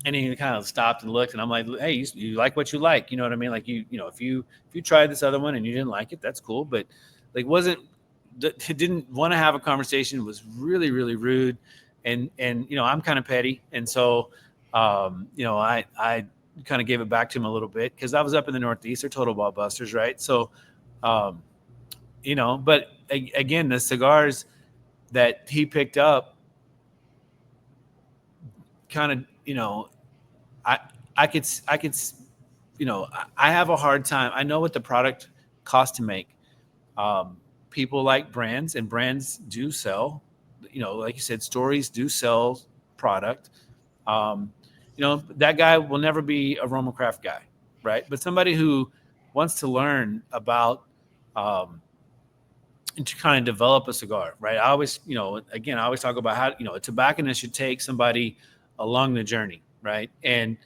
And he kind of stopped and looked, and I'm like, "Hey, you like what you like, you know what I mean? Like if you tried this other one and you didn't like it, that's cool. But like, didn't want to have a conversation. Was really really rude, and I'm kind of petty, and so I kind of gave it back to him a little bit because I was up in the Northeast. They're total ball busters, right? So, um, but again, the cigars that he picked up, kind of I I could I have a hard time. I know what the product costs to make. Um, People like brands, and brands do sell. Like you said, stories do sell product. Um, that guy will never be a Roma Craft guy, right? But somebody who wants to learn about um, and to kind of develop a cigar, right? I always, again, I always talk about how, a tobacconist should take somebody along the journey, right? And,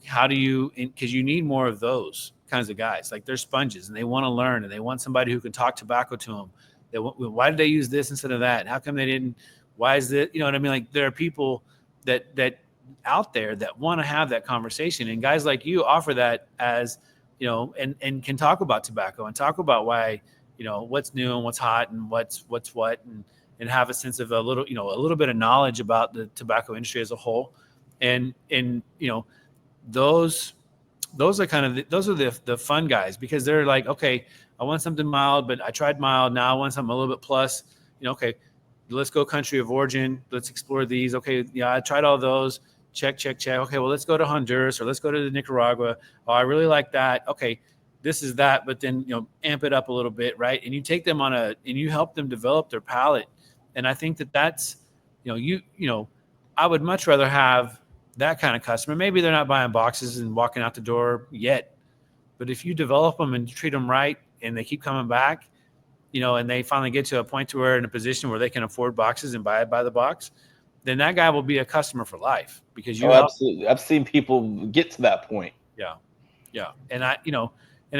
how do you, because you need more of those kinds of guys. Like they're sponges and they want to learn and they want somebody who can talk tobacco to them. Why did they use this instead of that? How come they didn't? Why is it? You know what I mean? Like there are people that out there that want to have that conversation, and guys like you offer that as, and can talk about tobacco and talk about why, what's new and what's hot and what's what, and have a sense of a little bit of knowledge about the tobacco industry as a whole. And those those are kind of those are the fun guys, because they're like, okay, I want something mild, but I tried mild, now I want something a little bit plus. Okay, let's go country of origin, let's explore these. Okay, yeah, I tried all those, check check check. Okay, well, let's go to Honduras, or let's go to Nicaragua. Oh, I really like that. Okay, this is that, but then amp it up a little bit, right? And you take them and you help them develop their palate. And I think that's I would much rather have that kind of customer. Maybe they're not buying boxes and walking out the door yet, but if you develop them and treat them right, and they keep coming back, and they finally get to a point to where in a position where they can afford boxes and buy it by the box, then that guy will be a customer for life because you Oh, help. absolutely. I've seen people get to that point. Yeah, yeah, and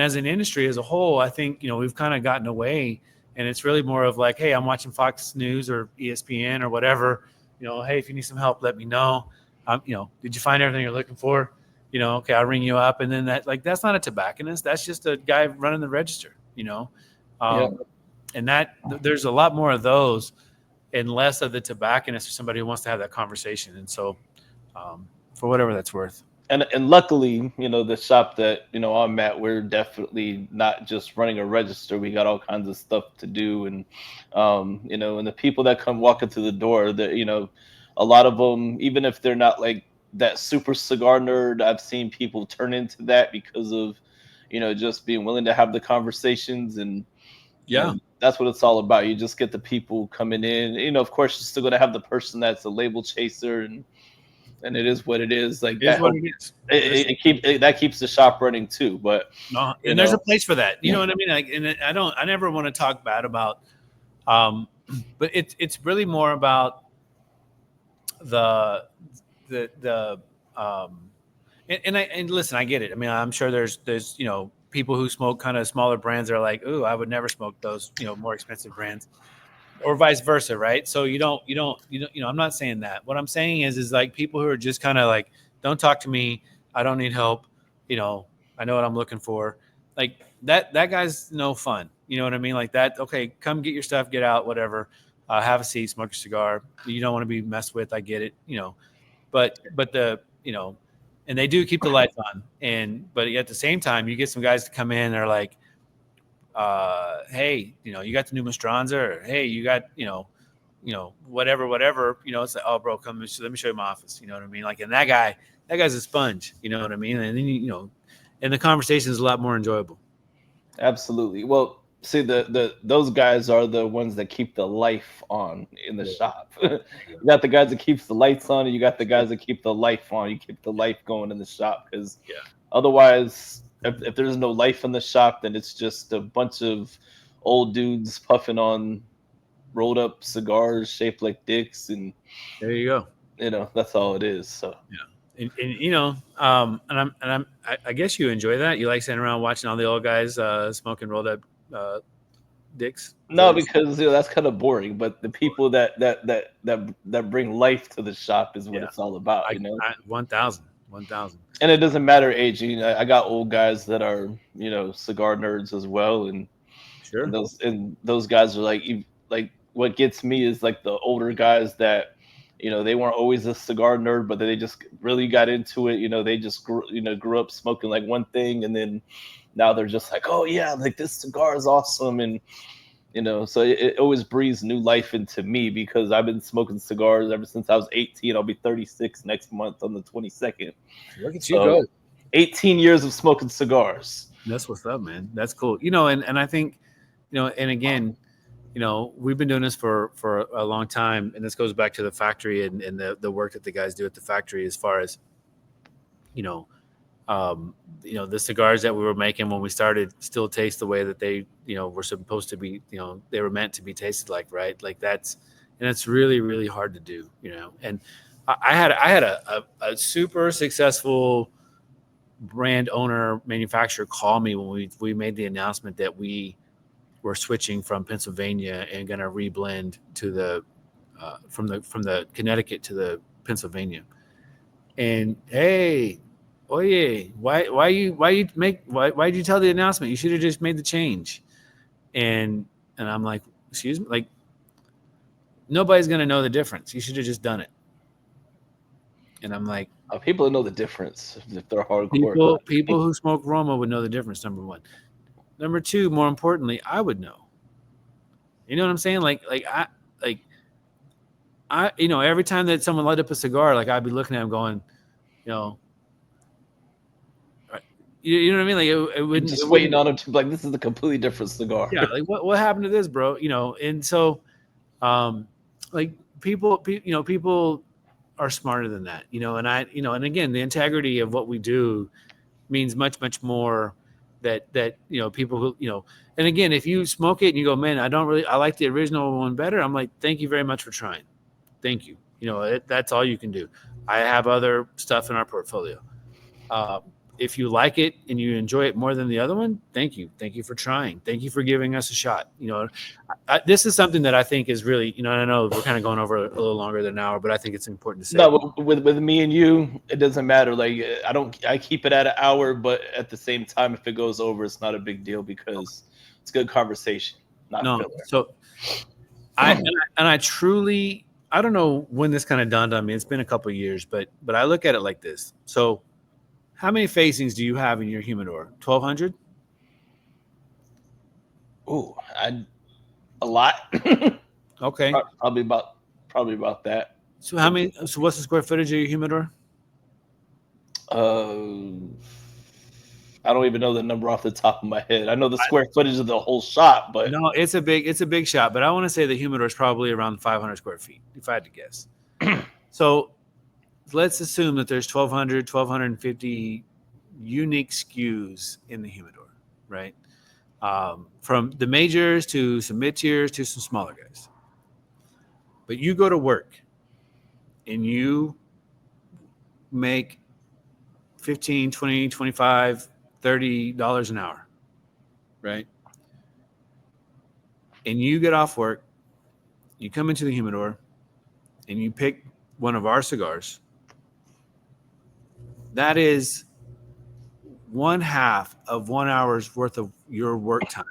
as an industry as a whole, I think we've kind of gotten away, and it's really more of like, hey, I'm watching Fox News or ESPN or whatever. Hey, if you need some help, let me know. Did you find everything you're looking for? Okay, I'll ring you up, and then that's not a tobacconist. That's just a guy running the register. Yeah. Um, and there's a lot more of those, and less of the tobacconist or somebody who wants to have that conversation. And so, for whatever that's worth. And luckily, the shop that I'm at, we're definitely not just running a register. We got all kinds of stuff to do, and and the people that come walking through the door, that a lot of them, even if they're not like that super cigar nerd, I've seen people turn into that because of just being willing to have the conversations, and Yeah, that's what it's all about. You just get the people coming in. Of course, you're still gonna have the person that's a label chaser, and it is what it is. Like it is that what help it is. There's that keeps the shop running too. But no, you and there's a know, place for that. You know what I mean? Like, and I never want to talk bad about, um, but it's really more about the the um, and listen, I get it. I mean, I'm sure there's people who smoke kind of smaller brands that are like, ooh, I would never smoke those more expensive brands, or vice versa, right? So I'm not saying that. What I'm saying is like people who are just kind of like, don't talk to me. I don't need help. You know, I know what I'm looking for. Like that guy's no fun. You know what I mean? Like that. Okay, come get your stuff, get out, whatever. Have a seat, smoke your cigar. You don't want to be messed with. I get it. But and they do keep the lights on. But at the same time, you get some guys to come in. They're like, hey, you got the new Mastranza, or hey, you got, whatever, it's like, oh, bro, come, let me show you my office. You know what I mean? Like, and that guy's a sponge, you know what I mean? And then, and the conversation is a lot more enjoyable. absolutely. Well, see, the those guys are the ones that keep the life on in the Yeah. shop. You got the guys that keeps the lights on, and you got the guys that keep the life on. You keep the life going in the shop, because Yeah. otherwise, if there's no life in the shop, then it's just a bunch of old dudes puffing on rolled up cigars shaped like dicks, and There you go. that's all it is. So Yeah. I guess you enjoy that. You like sitting around watching all the old guys smoking rolled up uh, dicks. Is that no, what you said? because that's kind of boring. But the people that bring life to the shop is what Yeah. it's all about, I 1,000, 1,000. And it doesn't matter aging. I got old guys that are cigar nerds as well, and Sure. those guys are like what gets me is like the older guys that they weren't always a cigar nerd, but they just really got into it. They just grew up smoking like one thing, and then now they're just like, oh yeah, like this cigar is awesome, and so it always breathes new life into me, because I've been smoking cigars ever since I was 18. I'll be 36 next month on the 22nd. Look at you So go. 18 years of smoking cigars. That's what's up, man. That's cool. And I think, and again, we've been doing this for a long time, and this goes back to the factory and the work that the guys do at the factory as far as, you know, the cigars that we were making when we started still taste the way that they, were supposed to be, they were meant to be tasted like, right? Like and it's really, really hard to do, and I had a super successful brand owner manufacturer call me when we made the announcement that we were switching from Pennsylvania and going to reblend to the from the Connecticut to the Pennsylvania. And hey, oh yeah, why did you tell the announcement? You should have just made the change. And I'm like, excuse me, like nobody's going to know the difference. You should have just done it. And I'm like, People know the difference if they're hardcore. people who smoke Roma would know the difference. Number one. Number two, more importantly, I would know. You know what I'm saying? Every time that someone light up a cigar, like I'd be looking at them going, you know, you know what I mean? Like it wouldn't, Just waiting on them to be like, this is a completely different cigar. yeah. Like what happened to this, bro? And so, like people, are smarter than that, and again, the integrity of what we do means much, much more that people who, and again, if you smoke it and you go, man, I like the original one better. I'm like, thank you very much for trying. Thank you. That's all you can do. I have other stuff in our portfolio. Uh, if you like it and you enjoy it more than the other one, thank you. Thank you for trying. Thank you for giving us a shot. This is something that I think is really, I know we're kind of going over a little longer than an hour, but I think it's important to say. No, with me and you, it doesn't matter. Like I keep it at an hour, but at the same time, if it goes over, it's not a big deal because it's good conversation, not No, filler. so I truly, I don't know when this kind of dawned on me. It's been a couple of years, but I look at it like this. So, how many facings do you have in your humidor? 1,200. Ooh, a lot. Okay. Probably about that. So how many? So what's the square footage of your humidor? I don't even know the number off the top of my head. I know the square footage of the whole shop, but No, it's a big shop. But I want to say the humidor is probably around 500 square feet, if I had to guess. So let's assume that there's 1,200, 1,250 unique SKUs in the humidor, right? From the majors to some mid tiers to some smaller guys. But you go to work and you make 15, 20, 25, $30 an hour, right? And you get off work, you come into the humidor, and you pick one of our cigars. That is 1/2 of 1 hour's worth of your work time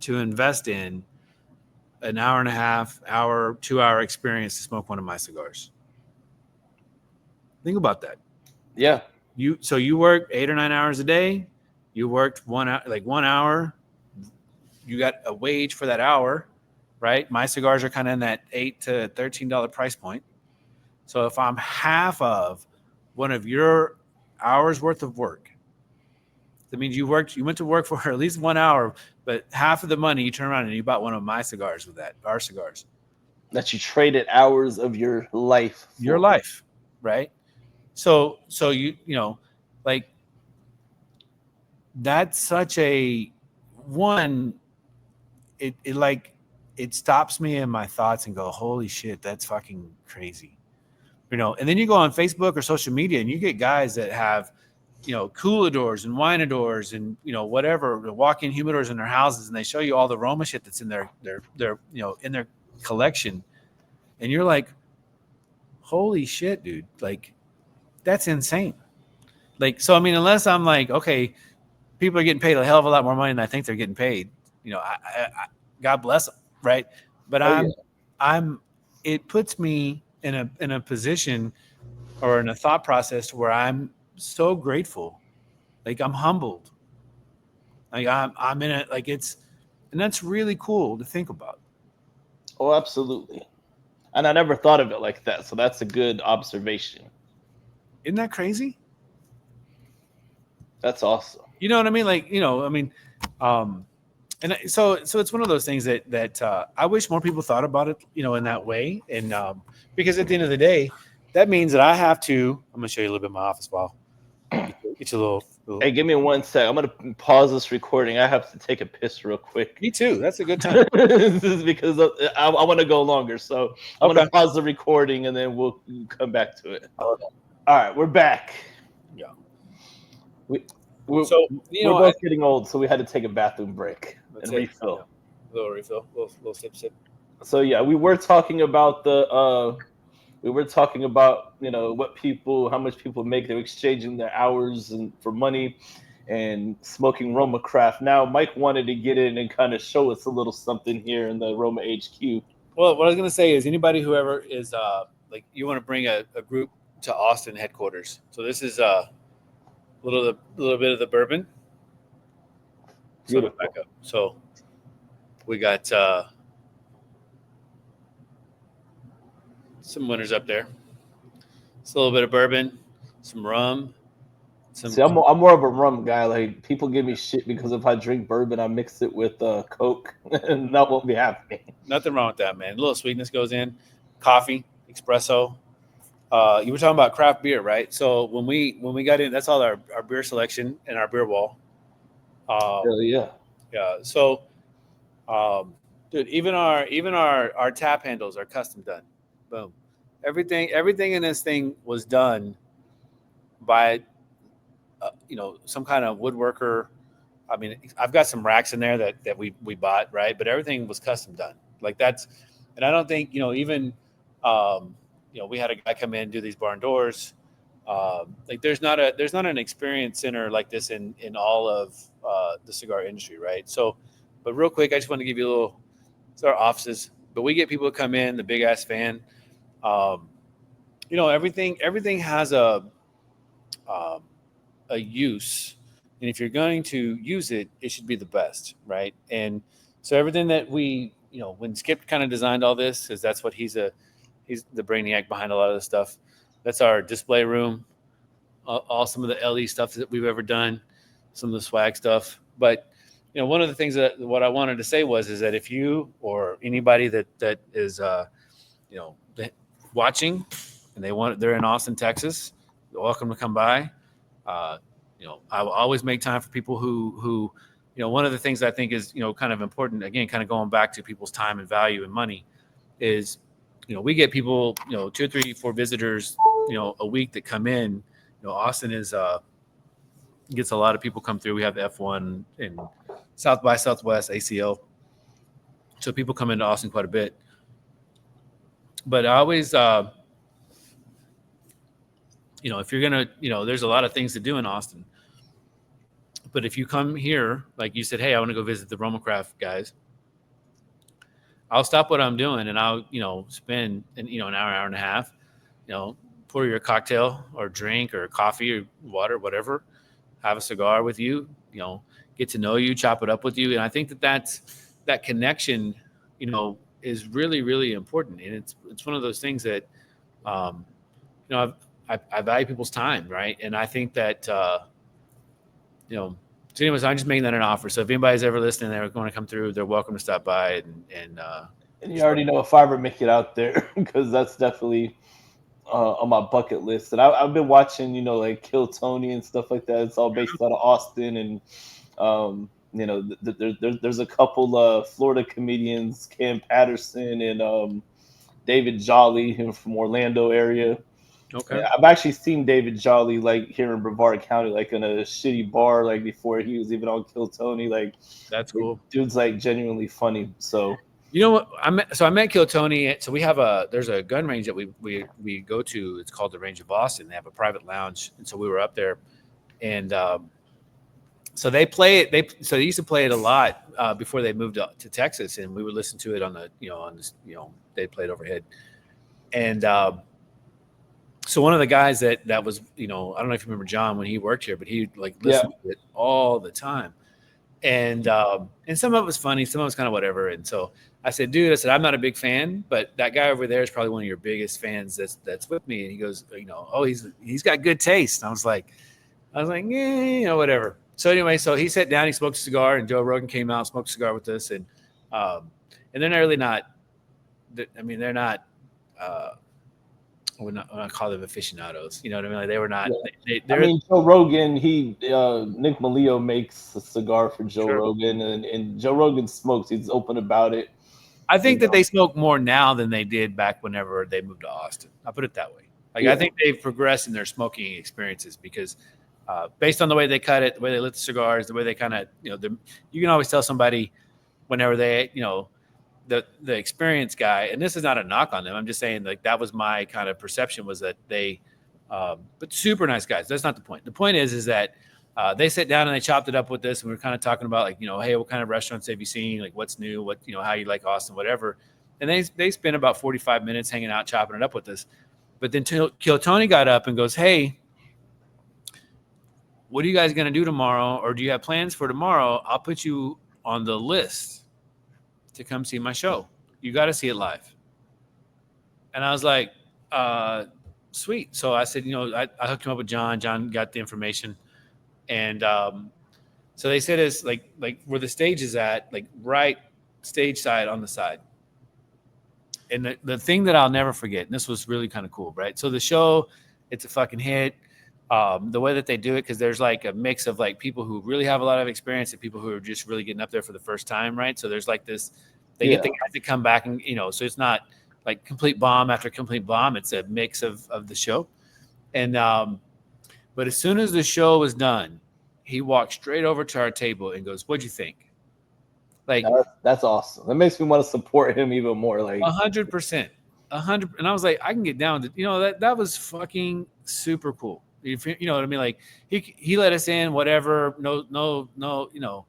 to invest in an hour and a half, hour, 2 hour experience to smoke one of my cigars. Think about that. yeah, So you work 8 or 9 hours a day. You worked 1 hour. You got a wage for that hour, right? My cigars are kind of in that $8 to $13 price point. So if I'm half of one of your hours worth of work, that means you went to work for at least 1 hour, but half of the money you turn around and you bought one of my cigars with that, our cigars. that you traded hours of your life for. Your life, right? So like that's such a one. It stops me in my thoughts and go, holy shit, that's fucking crazy. And then you go on Facebook or social media and you get guys that have, cooladors and wineadors and, whatever, walk-in humidors in their houses, and they show you all the Roma shit that's in their in their collection. And you're like, holy shit, dude. Like, that's insane. Like, so, I mean, unless I'm like, okay, people are getting paid a hell of a lot more money than I think they're getting paid, I God bless them. Right. But it puts me in a position or in a thought process where I'm so grateful. Like, I'm humbled. Like I'm in it. Like, and that's really cool to think about. Oh, absolutely. And I never thought of it like that. So that's a good observation. Isn't that crazy? That's awesome. You know what I mean? Like, and so it's one of those things that I wish more people thought about it, in that way. And because at the end of the day, that means that I have to. I'm gonna show you a little bit of my office while get you a little. Hey, give me 1 sec. I'm gonna pause this recording. I have to take a piss real quick. Me too. That's a good time. This is because I want to go longer. So I'm gonna pause the recording and then we'll come back to it. All right, we're back. Yeah. We're both getting old, so we had to take a bathroom break and refill. A little refill, little sip. So yeah, we were talking about how much people make. They're exchanging their hours for money and smoking Roma craft. Now, Mike wanted to get in and kind of show us a little something here in the Roma HQ. Well, what I was going to say is anybody who ever is like you want to bring a group to Austin headquarters. So this is a little bit of the bourbon. So back up. So we got some winners up there. It's a little bit of bourbon, some rum. See, I'm more of a rum guy. Like, people give me shit because if I drink bourbon, I mix it with Coke, and that won't be happening. Nothing wrong with that, man. A little sweetness goes in. Coffee, espresso. You were talking about craft beer, right? So when we got in, that's all our beer selection and our beer wall. Um, Hell yeah. yeah. So, um, dude, even our tap handles are custom done. Boom. Everything in this thing was done by some kind of woodworker. I mean, I've got some racks in there that we bought, right? But everything was custom done. Like that's, and I don't think um, we had a guy come in and do these barn doors. Like there's not an experience center like this in all of the cigar industry, right? So, but real quick, I just want to give you a little. It's our offices, but we get people to come in, the big ass fan. Um, everything has um, a use, and if you're going to use it, it should be the best, right? And so everything that when Skip kind of designed all this, because that's what he's the brainiac behind a lot of the stuff. That's our display room, all some of the LE stuff that we've ever done, some of the swag stuff. But one of the things that what I wanted to say is that if you or anybody that is you know watching and they're in Austin, Texas, you're welcome to come by. Uh, I will always make time for people who one of the things I think is kind of important. Again, kind of going back to people's time and value and money is we get people 2 or 3 4 visitors a week that come in. Austin is gets a lot of people come through. We have the F1 and South by Southwest ACL, so people come into Austin quite a bit. But I always if you're gonna there's a lot of things to do in Austin. But if you come here, like you said, hey, I want to go visit the Roma Craft guys, I'll stop what I'm doing and I'll, spend an hour and a half, pour your cocktail or drink or coffee or water, whatever, have a cigar with you, get to know you, chop it up with you. And I think that connection, is really, really important. And it's one of those things that, um, I value people's time. Right. And I think that, so anyways, I'm just making that an offer. So if anybody's ever listening, they're going to come through, they're welcome to stop by and And you just already know if I ever make it out there, because that's definitely on my bucket list. And I've been watching, like Kill Tony and stuff like that. It's all based out of Austin, and there's a couple Florida comedians, Cam Patterson and David Jolly, him from Orlando area. okay. Yeah, I've actually seen David Jolly like here in Brevard County, like in a shitty bar, like before he was even on Kill Tony. That's cool. Dude's like genuinely funny. So You know what? I met Kill Tony. So there's a gun range that we go to. It's called the Range of Austin. They have a private lounge, and so we were up there, and so they play it. They used to play it a lot before they moved to Texas, and we would listen to it on this they played overhead, and so one of the guys that was I don't know if you remember John when he worked here, but he like yeah, listened to it all the time. And some of it was funny, some of it was kind of whatever. And so I said, dude, I'm not a big fan, but that guy over there is probably one of your biggest fans that's with me. And he goes, oh, he's got good taste. And I was like, yeah, whatever. So anyway, so he sat down, he smoked a cigar, and Joe Rogan came out, smoked a cigar with us, and they're really not. I mean, they're not. I would not call them aficionados. You know what I mean? Like they were not. yeah. I They're mean, Joe Rogan, Nick Malio makes a cigar for Joe sure. Rogan, and Joe Rogan smokes. He's open about it. I think You that know, they smoke more now than they did back whenever they moved to Austin. I'll put it that way. Like I yeah, think they've progressed in their smoking experiences because based on the way they cut it, the way they lit the cigars, the way they kind of, you can always tell somebody whenever they, the experienced guy, and this is not a knock on them. I'm just saying like that was my kind of perception was that they, but super nice guys. That's not the point. The point is that they sat down and they chopped it up with us, and we were kind of talking about like, hey, what kind of restaurants have you seen? Like, what's new? What how you like Austin, whatever. And they spent about 45 minutes hanging out, chopping it up with us. But then Kill Tony got up and goes, hey, what are you guys gonna do tomorrow, or do you have plans for tomorrow? I'll put you on the list to come see my show. You got to see it live. And I was like, sweet. So I said, I hooked him up with John. John got the information. And so they said it's like where the stage is at, like right stage side on the side. and the thing that I'll never forget, and this was really kind of cool, right? So the show, it's a fucking hit. The way that they do it, because there's like a mix of like people who really have a lot of experience and people who are just really getting up there for the first time, right? So there's like this, they get the Yeah. guys to come back and so it's not like complete bomb after complete bomb. It's a mix of the show, and but as soon as the show was done, he walked straight over to our table and goes, "What'd you think?" Like That's awesome. That makes me want to support him even more. Like, 100%, 100. And I was like, I can get down to that was fucking super cool. If you know what I mean, like he let us in, whatever. No, no, no.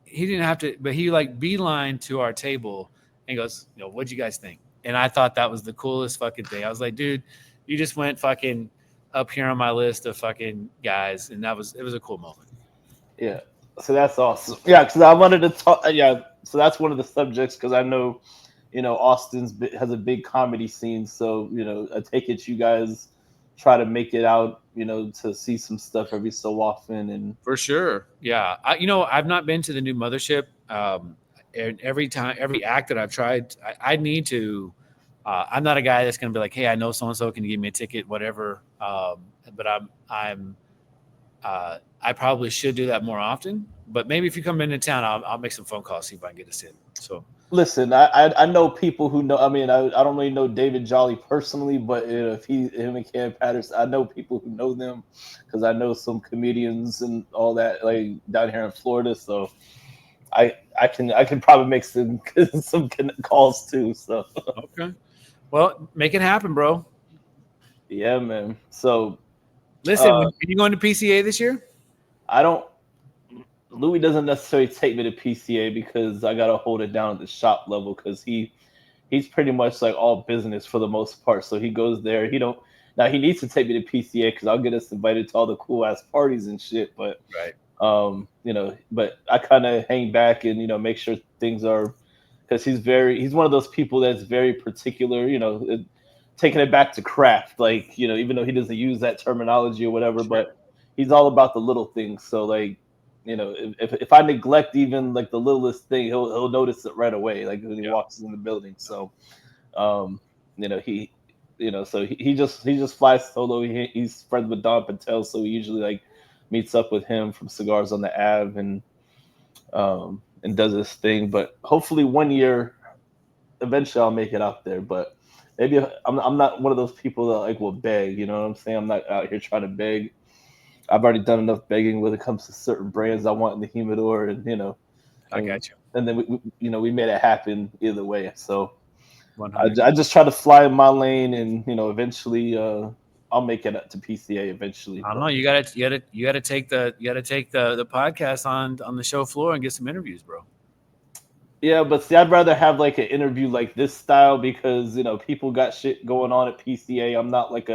He didn't have to, but he like beeline to our table and goes, "What'd you guys think?" And I thought that was the coolest fucking thing. I was like, dude, you just went fucking up here on my list of fucking guys, and it was a cool moment. yeah. So that's awesome. Yeah, because I wanted to talk. Yeah, so that's one of the subjects because I know, has a big comedy scene. So I take it you guys try to make it out. To see some stuff every so often, and For sure. Yeah. I've not been to the new mothership. And every act that I've tried, I need to. I'm not a guy that's going to be like, hey, I know so and so, can you give me a ticket, whatever. But I probably should do that more often. But maybe if you come into town, I'll make some phone calls, see if I can get a sit. So listen, I know people who know. I mean, I don't really know David Jolly personally, but if him and Cam Patterson, I know people who know them because I know some comedians and all that like down here in Florida. So I can probably make some calls too. So okay, well, make it happen, bro. yeah, man. So Listen, uh, when you going to PCA this year? I don't. Louis doesn't necessarily take me to PCA because I gotta hold it down at the shop level because he's pretty much like all business for the most part. So he goes there. He don't now he needs to take me to PCA because I'll get us invited to all the cool ass parties and shit. But Right. but I kind of hang back and make sure things are because he's one of those people that's very particular. Taking it back to craft, like even though he doesn't use that terminology or whatever, Sure. but he's all about the little things. So like if I neglect even like the littlest thing, he'll notice it right away, like when he Yeah. walks in the building. So um, he so he just flies solo. He's friends with Don Patel, so we usually like meets up with him from Cigars on the Ave and does this thing. But hopefully one year, eventually I'll make it out there. But maybe I'm not one of those people that like will beg. You know what I'm saying? I'm not out here trying to beg. I've already done enough begging when it comes to certain brands I want in the humidor, and I and got you. and then we made it happen either way. So I, 100. I just try to fly in my lane, and eventually I'll make it up to PCA eventually. I don't But know. You gotta take the podcast on the show floor and get some interviews, bro. yeah, but see, I'd rather have like an interview like this style because people got shit going on at PCA. I'm not like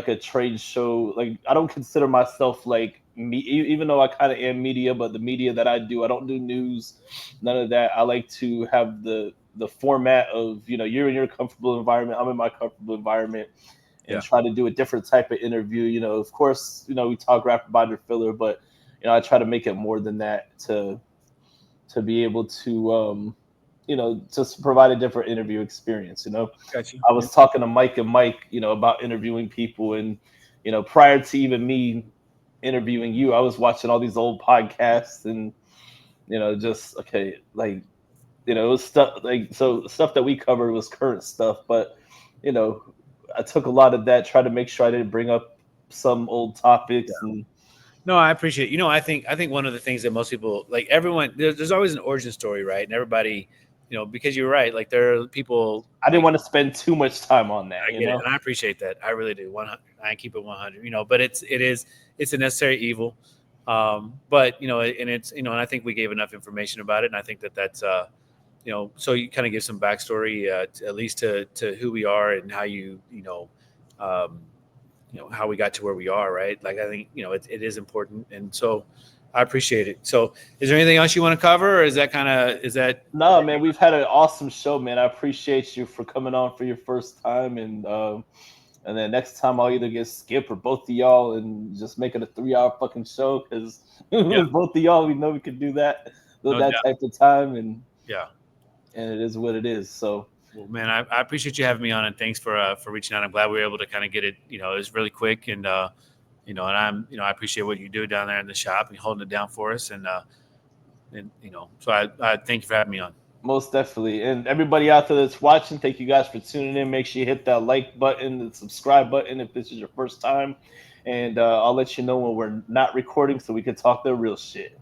a trade show. Like I don't consider myself like me, even though I kind of am media. But the media that I do, I don't do news, none of that. I like to have the format of you're in your comfortable environment, I'm in my comfortable environment, and Yeah. try to do a different type of interview. Of course, we talk rapid binder filler, but I try to make it more than that to be able to just provide a different interview experience. Got you. I Yeah. was talking to Mike and Mike, about interviewing people, and prior to even me interviewing you, I was watching all these old podcasts, and just okay, like it was stuff like so stuff that we covered was current stuff, but you know, I took a lot of that, tried to make sure I didn't bring up some old topics, and No, I appreciate it. I think one of the things that most people like everyone there's always an origin story, right? And everybody, because you're right, like there are people I didn't like want to spend too much time on that. I get it, and I appreciate that. I really do. 100. I keep it 100. But it's a necessary evil. But and it's and I think we gave enough information about it, and I think that's so you kind of give some backstory, at least to who we are and how um, how we got to where we are, right? Like I think it is important, and so I appreciate it. So, is there anything else you want to cover, or is that kind of is No, that man, we've had an awesome show, man. I appreciate you for coming on for your first time, and then next time I'll either get Skip or both of y'all and just make it a 3 hour fucking show because yeah, with both of y'all, we know we could do that, no that doubt, type of time, and yeah. and it is what it is. So Well, man, I appreciate you having me on, and thanks for reaching out. I'm glad we were able to kind of get it. It was really quick, and and I appreciate what you do down there in the shop and holding it down for us, and so I thank you for having me on. most definitely. And everybody out there that's watching, thank you guys for tuning in. Make sure you hit that like button, the subscribe button if this is your first time. And I'll let you know when we're not recording so we can talk the real shit.